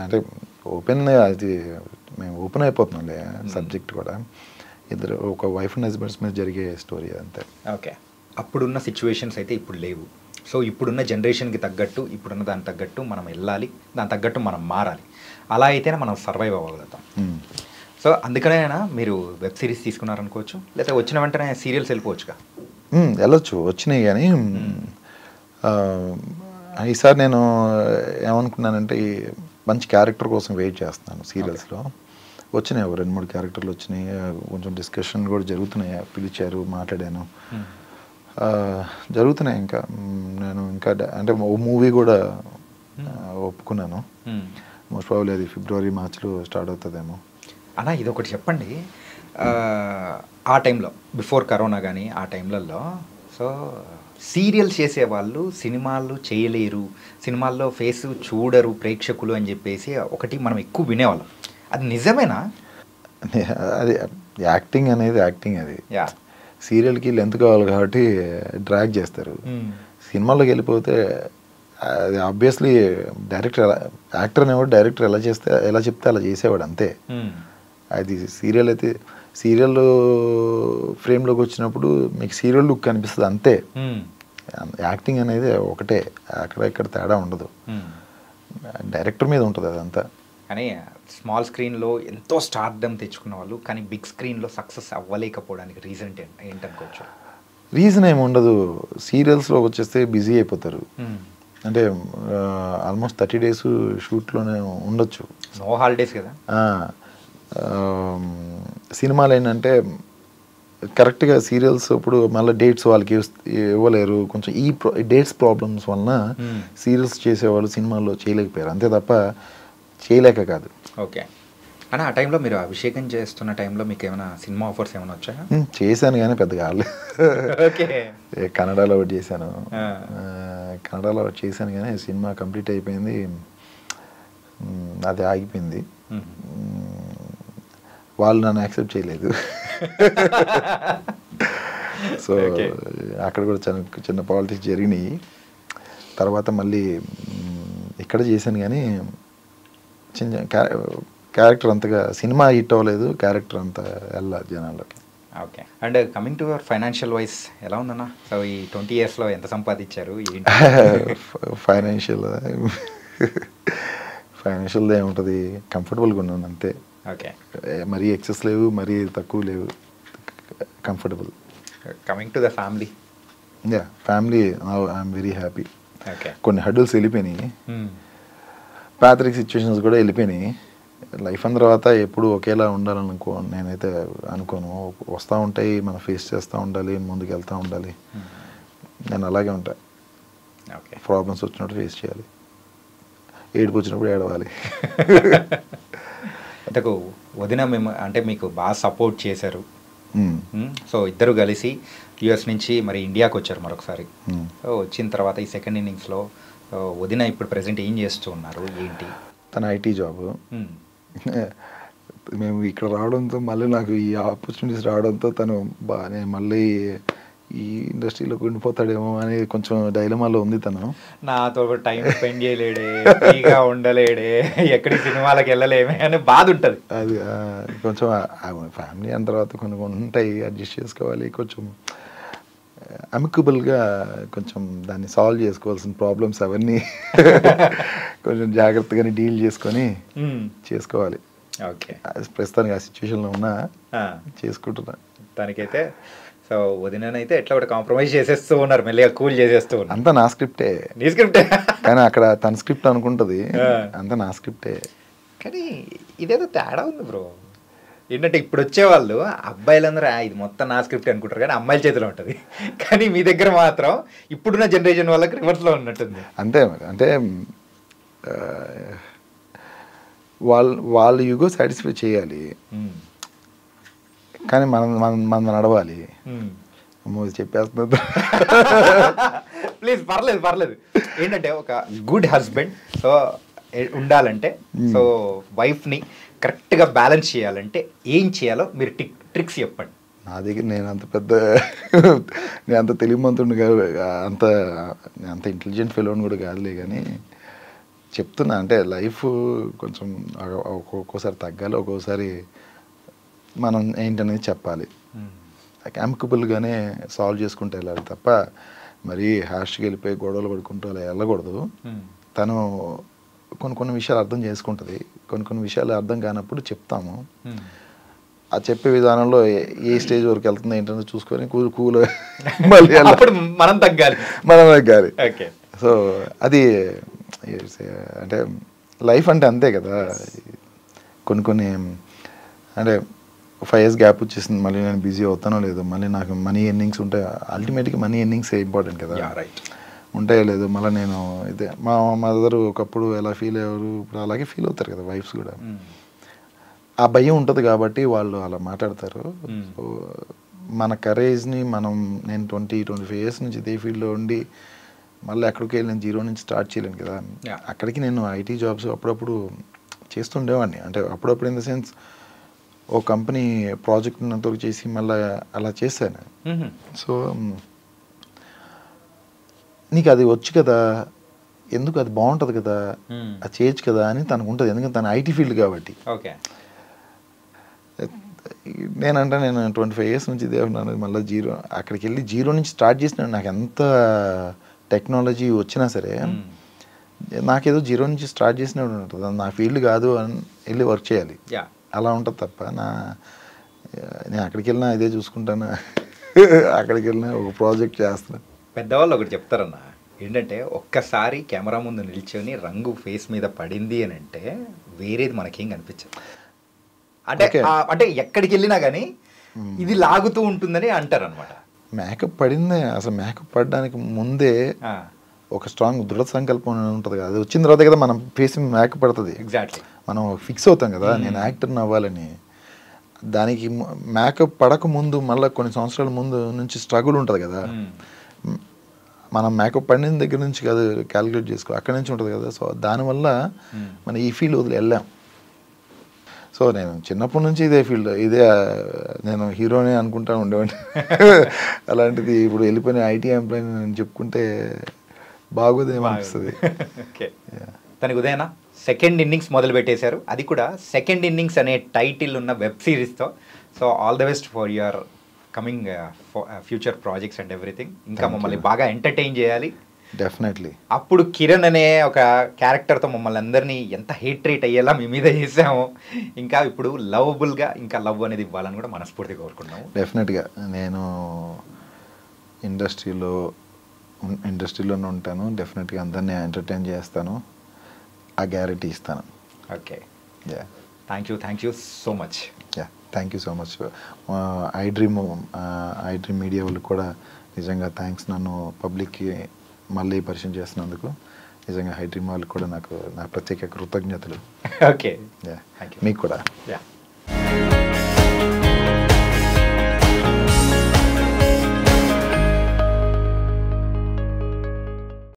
అంటే ఓపెన్ అది మేము ఓపెన్ అయిపోతున్నాంలే సబ్జెక్ట్ కూడా. ఇద్దరు ఒక వైఫ్ అండ్ హస్బెండ్స్ మీద జరిగే స్టోరీ అంతే. ఓకే. అప్పుడున్న సిచ్యువేషన్స్ అయితే ఇప్పుడు లేవు. సో ఇప్పుడున్న జనరేషన్కి తగ్గట్టు, ఇప్పుడున్న దానికి తగ్గట్టు మనం వెళ్ళాలి, దాని తగ్గట్టు మనం మారాలి. అలా అయితేనే మనం సర్వైవ్ అవ్వగలుగుతాం. సో అందుకనేనా మీరు వెబ్ సిరీస్ తీసుకున్నారనుకోవచ్చు, లేకపోతే వచ్చిన వెంటనే సీరియల్స్ వెళ్ళిపోవచ్చుగా? వెళ్ళొచ్చు, వచ్చినాయి. కానీ ఈసారి నేను ఏమనుకున్నానంటే మంచి క్యారెక్టర్ కోసం వెయిట్ చేస్తున్నాను. సీరియల్స్లో వచ్చినాయి 2-3 క్యారెక్టర్లు వచ్చినాయి. కొంచెం డిస్కషన్ కూడా జరుగుతున్నాయి. పిలిచారు, మాట్లాడాను, జరుగుతున్నాయి. ఇంకా నేను ఇంకా అంటే మూవీ కూడా ఒప్పుకున్నాను. మోస్ట్ ప్రాబబ్లీ అది ఫిబ్రవరి మార్చ్లో స్టార్ట్ అవుతుందేమో. అలా ఇదొకటి చెప్పండి, ఆ టైంలో బిఫోర్ కరోనా కానీ ఆ టైంలలో సో సీరియల్స్ చేసేవాళ్ళు సినిమాలు చేయలేరు, సినిమాల్లో ఫేస్ చూడరు ప్రేక్షకులు అని చెప్పేసి ఒకటి మనం ఎక్కువ వినేవాళ్ళం. అది నిజమేనా? అది యాక్టింగ్ అనేది యాక్టింగ్. అది యా, సీరియల్కి లెంత్ కావాలి కాబట్టి డ్రాగ్ చేస్తారు. సినిమాలోకి వెళ్ళిపోతే అది ఆబ్వియస్లీ డైరెక్టర్ యాక్టర్ అనేవాడు డైరెక్టర్ ఎలా చెప్తే అలా చేసేవాడు అంతే. అది సీరియల్ అయితే సీరియల్ ఫ్రేమ్లోకి వచ్చినప్పుడు మీకు సీరియల్ లుక్ కనిపిస్తుంది అంతే. యాక్టింగ్ అనేది ఒకటే, అక్కడ ఇక్కడ తేడా ఉండదు. డైరెక్టర్ మీద ఉంటుంది అదంతా. కానీ స్మాల్ స్క్రీన్లో ఎంతో స్టార్డమ్ తెచ్చుకున్న వాళ్ళు కానీ బిగ్ స్క్రీన్లో సక్సెస్ అవ్వలేకపోవడానికి రీజన్ ఏంటనుకోవచ్చు? రీజన్ ఏమి ఉండదు. సీరియల్స్లో వచ్చేస్తే బిజీ అయిపోతారు. అంటే ఆల్మోస్ట్ 30 days షూట్లోనే ఉండొచ్చు. నో హాలిడేస్ కదా. సినిమాలు ఏంటంటే కరెక్ట్గా సీరియల్స్ ఇప్పుడు మళ్ళీ డేట్స్ వాళ్ళకి ఇవ్వలేరు. కొంచెం ఈ డేట్స్ ప్రాబ్లమ్స్ వలన సీరియల్స్ చేసేవాళ్ళు సినిమాల్లో చేయలేకపోయారు, అంతే తప్ప చేయలేక కాదు. ఓకే. అని ఆ టైంలో మీరు అభిషేకం చేస్తున్న టైంలో మీకు ఏమైనా సినిమా ఆఫర్స్ ఏమైనా వచ్చాయా? చేశాను కానీ పెద్దగా కాలేదు. ఓకే. కన్నడలో ఒకటి చేశాను, కన్నడలో ఒకటి చేశాను కానీ సినిమా కంప్లీట్ అయిపోయింది, అది ఆగిపోయింది. వాళ్ళు నన్ను యాక్సెప్ట్ చేయలేదు. సో అక్కడ కూడా చిన్న పాలిటిక్స్ జరిగినాయి. తర్వాత మళ్ళీ ఇక్కడ చేశాను కానీ చిన్న క్యారెక్టర్ అంతగా సినిమా హిట్ అవ్వలేదు, క్యారెక్టర్ అంతా వెళ్ళాలి జనాల్లోకి. Okay. And coming to your financial wise ఎలా ఉందన్న? సో ఈ 20 yearsలో ఎంత సంపాదించారు? ఫైనాన్షియల్ ఏముంటుంది, కంఫర్టబుల్గా ఉన్నాను అంతే. ఓకే. మరీ ఎక్సెస్ లేవు, మరీ తక్కువ లేవు, comfortable. Coming to the family. Family I'm very happy. Okay. కొన్ని హడ్డుల్స్ వెళ్ళిపోయినాయి, ప్యాథరిక్ సిచ్యువేషన్స్ కూడా వెళ్ళిపోయినాయి. లైఫ్ అన్న తర్వాత ఎప్పుడు ఒకేలా ఉండాలనుకో నేనైతే అనుకోను. వస్తూ ఉంటాయి, మనం ఫేస్ చేస్తూ ఉండాలి, ముందుకు వెళ్తూ ఉండాలి. నేను అలాగే ఉంటా. ఓకే. ప్రాబ్లమ్స్ వచ్చినప్పుడు ఫేస్ చేయాలి, ఏడుపు వచ్చినప్పుడు ఏడవాలి. అంటే వదిన మేము అంటే మీకు బాగా సపోర్ట్ చేశారు. సో ఇద్దరు కలిసి యుఎస్ నుంచి మరి ఇండియాకి వచ్చారు మరొకసారి. సో వచ్చిన తర్వాత ఈ సెకండ్ ఇన్నింగ్స్లో వదిన ఇప్పుడు ప్రెసెంట్ ఏం చేస్తూ ఉన్నారు, ఏంటి? తన ఐటీ జాబ్. మేము ఇక్కడ రావడంతో మళ్ళీ నాకు ఈ ఆపర్చునిటీస్ రావడంతో తను బాగానే మళ్ళీ ఈ ఇండస్ట్రీలోకి ఉండిపోతాడేమో అని కొంచెం డైలమాలో ఉంది తను. నాతో టైం స్పెండ్ చేయలేడే, ఫ్రీగా ఉండలేడే, ఎక్కడికి సినిమాలకు వెళ్ళలేమే అని బాధ ఉంటుంది. అది కొంచెం ఫ్యామిలీ అన్న తర్వాత కొన్ని ఉంటాయి, అడ్జస్ట్ చేసుకోవాలి. కొంచెం అమికబుల్గా కొంచెం దాన్ని సాల్వ్ చేసుకోవాల్సిన ప్రాబ్లమ్స్ అవన్నీ కొంచెం జాగ్రత్తగానే డీల్ చేసుకొని చేసుకోవాలి. ఓకే. ప్రస్తుతానికి ఆ సిచ్యువేషన్లో ఉన్నా చేసుకుంటున్నా. దానికైతే సో వదినైతే ఎట్లా కూడా కాంప్రమైజ్ చేసేస్తూ ఉన్నారు, మెల్లిగా కూల్ చేసేస్తూ ఉన్నారు. అంతా నా స్క్రిప్టే. నీ స్క్రిప్టే కానీ అక్కడ తన స్క్రిప్ట్ అనుకుంటుంది, అంతా నా స్క్రిప్టే. కానీ ఇదేదో తేడా ఉంది బ్రో. ఏంటంటే ఇప్పుడు వచ్చేవాళ్ళు అబ్బాయిలందరూ ఇది మొత్తం నా స్క్రిప్ట్ అనుకుంటారు, కానీ అమ్మాయిల చేతిలో ఉంటుంది. కానీ మీ దగ్గర మాత్రం ఇప్పుడున్న జనరేషన్ వాళ్ళకి రివర్స్లో ఉన్నట్టుంది. అంతే. అంటే వాళ్ళు యుగో సాటిస్ఫై చేయాలి, కానీ మనం నడవాలి. చెప్పేస్తున్నా. ప్లీజ్ పర్లేదు. ఏంటంటే ఒక గుడ్ హస్బెండ్ సో ఉండాలంటే, సో వైఫ్ని కరెక్ట్గా బ్యాలెన్స్ చేయాలంటే ఏం చేయాలో మీరు ట్రిక్స్ చెప్పండి. నా దగ్గర నేను అంత తెలివిమంతుడు కాదు, అంత ఇంటెలిజెంట్ ఫెలోని కూడా కాదులే, కానీ చెప్తున్నా అంటే లైఫ్ కొంచెం ఒక్కొక్కసారి తగ్గాలి, ఒక్కొక్కసారి మనం ఏంటనేది చెప్పాలి. అమికబుల్గానే సాల్వ్ చేసుకుంటూ వెళ్ళాలి తప్ప మరీ హార్ష్గా వెళ్ళిపోయి గొడవలు పడుకుంటూ అలా వెళ్ళకూడదు. తను కొన్ని విషయాలు అర్థం చేసుకుంటుంది, కొన్ని విషయాలు అర్థం కానప్పుడు చెప్తాము. ఆ చెప్పే విధానంలో ఏ స్టేజ్ వరకు వెళ్తుందో ఏంటంటే చూసుకొని కూల్ మళ్ళీ మనం తగ్గాలి. సో అది అంటే లైఫ్ అంటే అంతే కదా. కొన్ని అంటే 5 years గ్యాప్ వచ్చేసింది, మళ్ళీ నేను బిజీ అవుతానో లేదు, మళ్ళీ నాకు మనీ ఎర్నింగ్స్ ఉంటాయి. అల్టిమేట్గా మనీ ఎర్నింగ్స్ ఇంపార్టెంట్ కదా, ఉంటాయో లేదు. మళ్ళీ నేను ఇదే మా మదర్ ఒకప్పుడు ఎలా ఫీల్ అయ్యారు, ఇప్పుడు అలాగే ఫీల్ అవుతారు కదా వైఫ్స్ కూడా. ఆ భయం ఉంటుంది కాబట్టి వాళ్ళు అలా మాట్లాడతారు. సో మన కరేజ్ని నేను 20-25 years నుంచి ఇదే ఫీల్డ్లో ఉండి మళ్ళీ ఎక్కడికి వెళ్ళి నేను 0 నుంచి స్టార్ట్ చేయలేను కదా. అక్కడికి నేను ఐటీ జాబ్స్ అప్పుడప్పుడు చేస్తుండేవాడిని. అంటే అప్పుడప్పుడు ఇన్ ద సెన్స్ ఓ కంపెనీ ప్రాజెక్ట్ ఉన్నంతవరకు చేసి మళ్ళీ అలా చేశాను. సో నీకు అది వచ్చు కదా, ఎందుకు అది బాగుంటుంది కదా, అది చేయొచ్చు కదా అని తనకు ఉంటుంది. ఎందుకంటే తన ఐటీ ఫీల్డ్ కాబట్టి. నేను 25 years నుంచి ఇదే ఉన్నాను. మళ్ళీ అక్కడికి వెళ్ళి 0 నుంచి స్టార్ట్ చేసినాను. నాకు ఎంత టెక్నాలజీ వచ్చినా సరే నాకేదో 0 నుంచి స్టార్ట్ చేసినప్పుడు ఉంటుంది. నా ఫీల్డ్ కాదు అని వెళ్ళి వర్క్ చేయాలి, అలా ఉంటుంది తప్ప నేను అక్కడికి వెళ్ళినా ఇదే చూసుకుంటాను, అక్కడికి వెళ్ళినా ఒక ప్రాజెక్ట్ చేస్తాను. పెద్దవాళ్ళు ఒకటి చెప్తారన్న, ఏంటంటే ఒక్కసారి కెమెరా ముందు నిల్చొని రంగు ఫేస్ మీద పడింది అని అంటే వేరేది మనకేం కనిపించదు. అంటే ఎక్కడికి వెళ్ళినా కానీ ఇది లాగుతూ ఉంటుందని అంటారు అనమాట. మేకప్ పడిందే, అసలు మేకప్ పడడానికి ముందే ఒక స్ట్రాంగ్ దృఢ సంకల్పం ఉంటుంది కదా, అది వచ్చిన తర్వాత కదా మనం ఫేస్ మేకప్ పడుతుంది. ఎగ్జాక్ట్లీ, మనం ఫిక్స్ అవుతాం కదా నేను యాక్టర్ని అవ్వాలని. దానికి మేకప్ పడక ముందు మళ్ళీ కొన్ని సంవత్సరాల ముందు నుంచి స్ట్రగుల్ ఉంటుంది కదా. మనం మేకప్ పడిన దగ్గర నుంచి కదా క్యాలిక్యులేట్ చేసుకో, అక్కడి నుంచి ఉంటుంది కదా. సో దానివల్ల మనం ఈ ఫీల్డ్ వదిలి వెళ్ళాం. సో నేను చిన్నప్పటి నుంచి ఇదే ఫీల్డ్, నేను హీరోనే అనుకుంటా ఉండేవాడిని. అలాంటిది ఇప్పుడు వెళ్ళిపోయిన ఐటీ ఎంప్లాయీ నేను చెప్పుకుంటే బాగోదేమో అనిపిస్తుంది. తనకి ఉదయనా సెకండ్ ఇన్నింగ్స్ మొదలు పెట్టేశారు, అది కూడా సెకండ్ ఇన్నింగ్స్ అనే టైటిల్ ఉన్న వెబ్ సిరీస్తో. So all the best for your coming future projects and everything. ఇంకా మమ్మల్ని బాగా ఎంటర్టైన్ చేయాలి. డెఫినెట్లీ. అప్పుడు కిరణ్ అనే ఒక క్యారెక్టర్తో మమ్మల్ని అందరినీ ఎంత హేట్రేట్ అయ్యేలా మీ మీద చేసాము, ఇంకా ఇప్పుడు లవబుల్గా ఇంకా లవ్ అనేది ఇవ్వాలని కూడా మనస్ఫూర్తిగా కోరుకున్నాము. డెఫినెట్గా నేను ఇండస్ట్రీలోనే ఉంటాను, డెఫినెట్గా అందరినీ ఎంటర్టైన్ చేస్తాను, ఆ గ్యారెంటీ ఇస్తాను. Okay, thank you so much. Thank you so much. I dream media వాళ్ళకి కూడా నిజంగా థ్యాంక్స్, నన్ను పబ్లిక్కి మళ్ళీ పరిచయం చేస్తున్నందుకు. నిజంగా ఐ డ్రీమ్ వాళ్ళకి కూడా నా ప్రత్యేక కృతజ్ఞతలు. ఓకే, మీకు కూడా.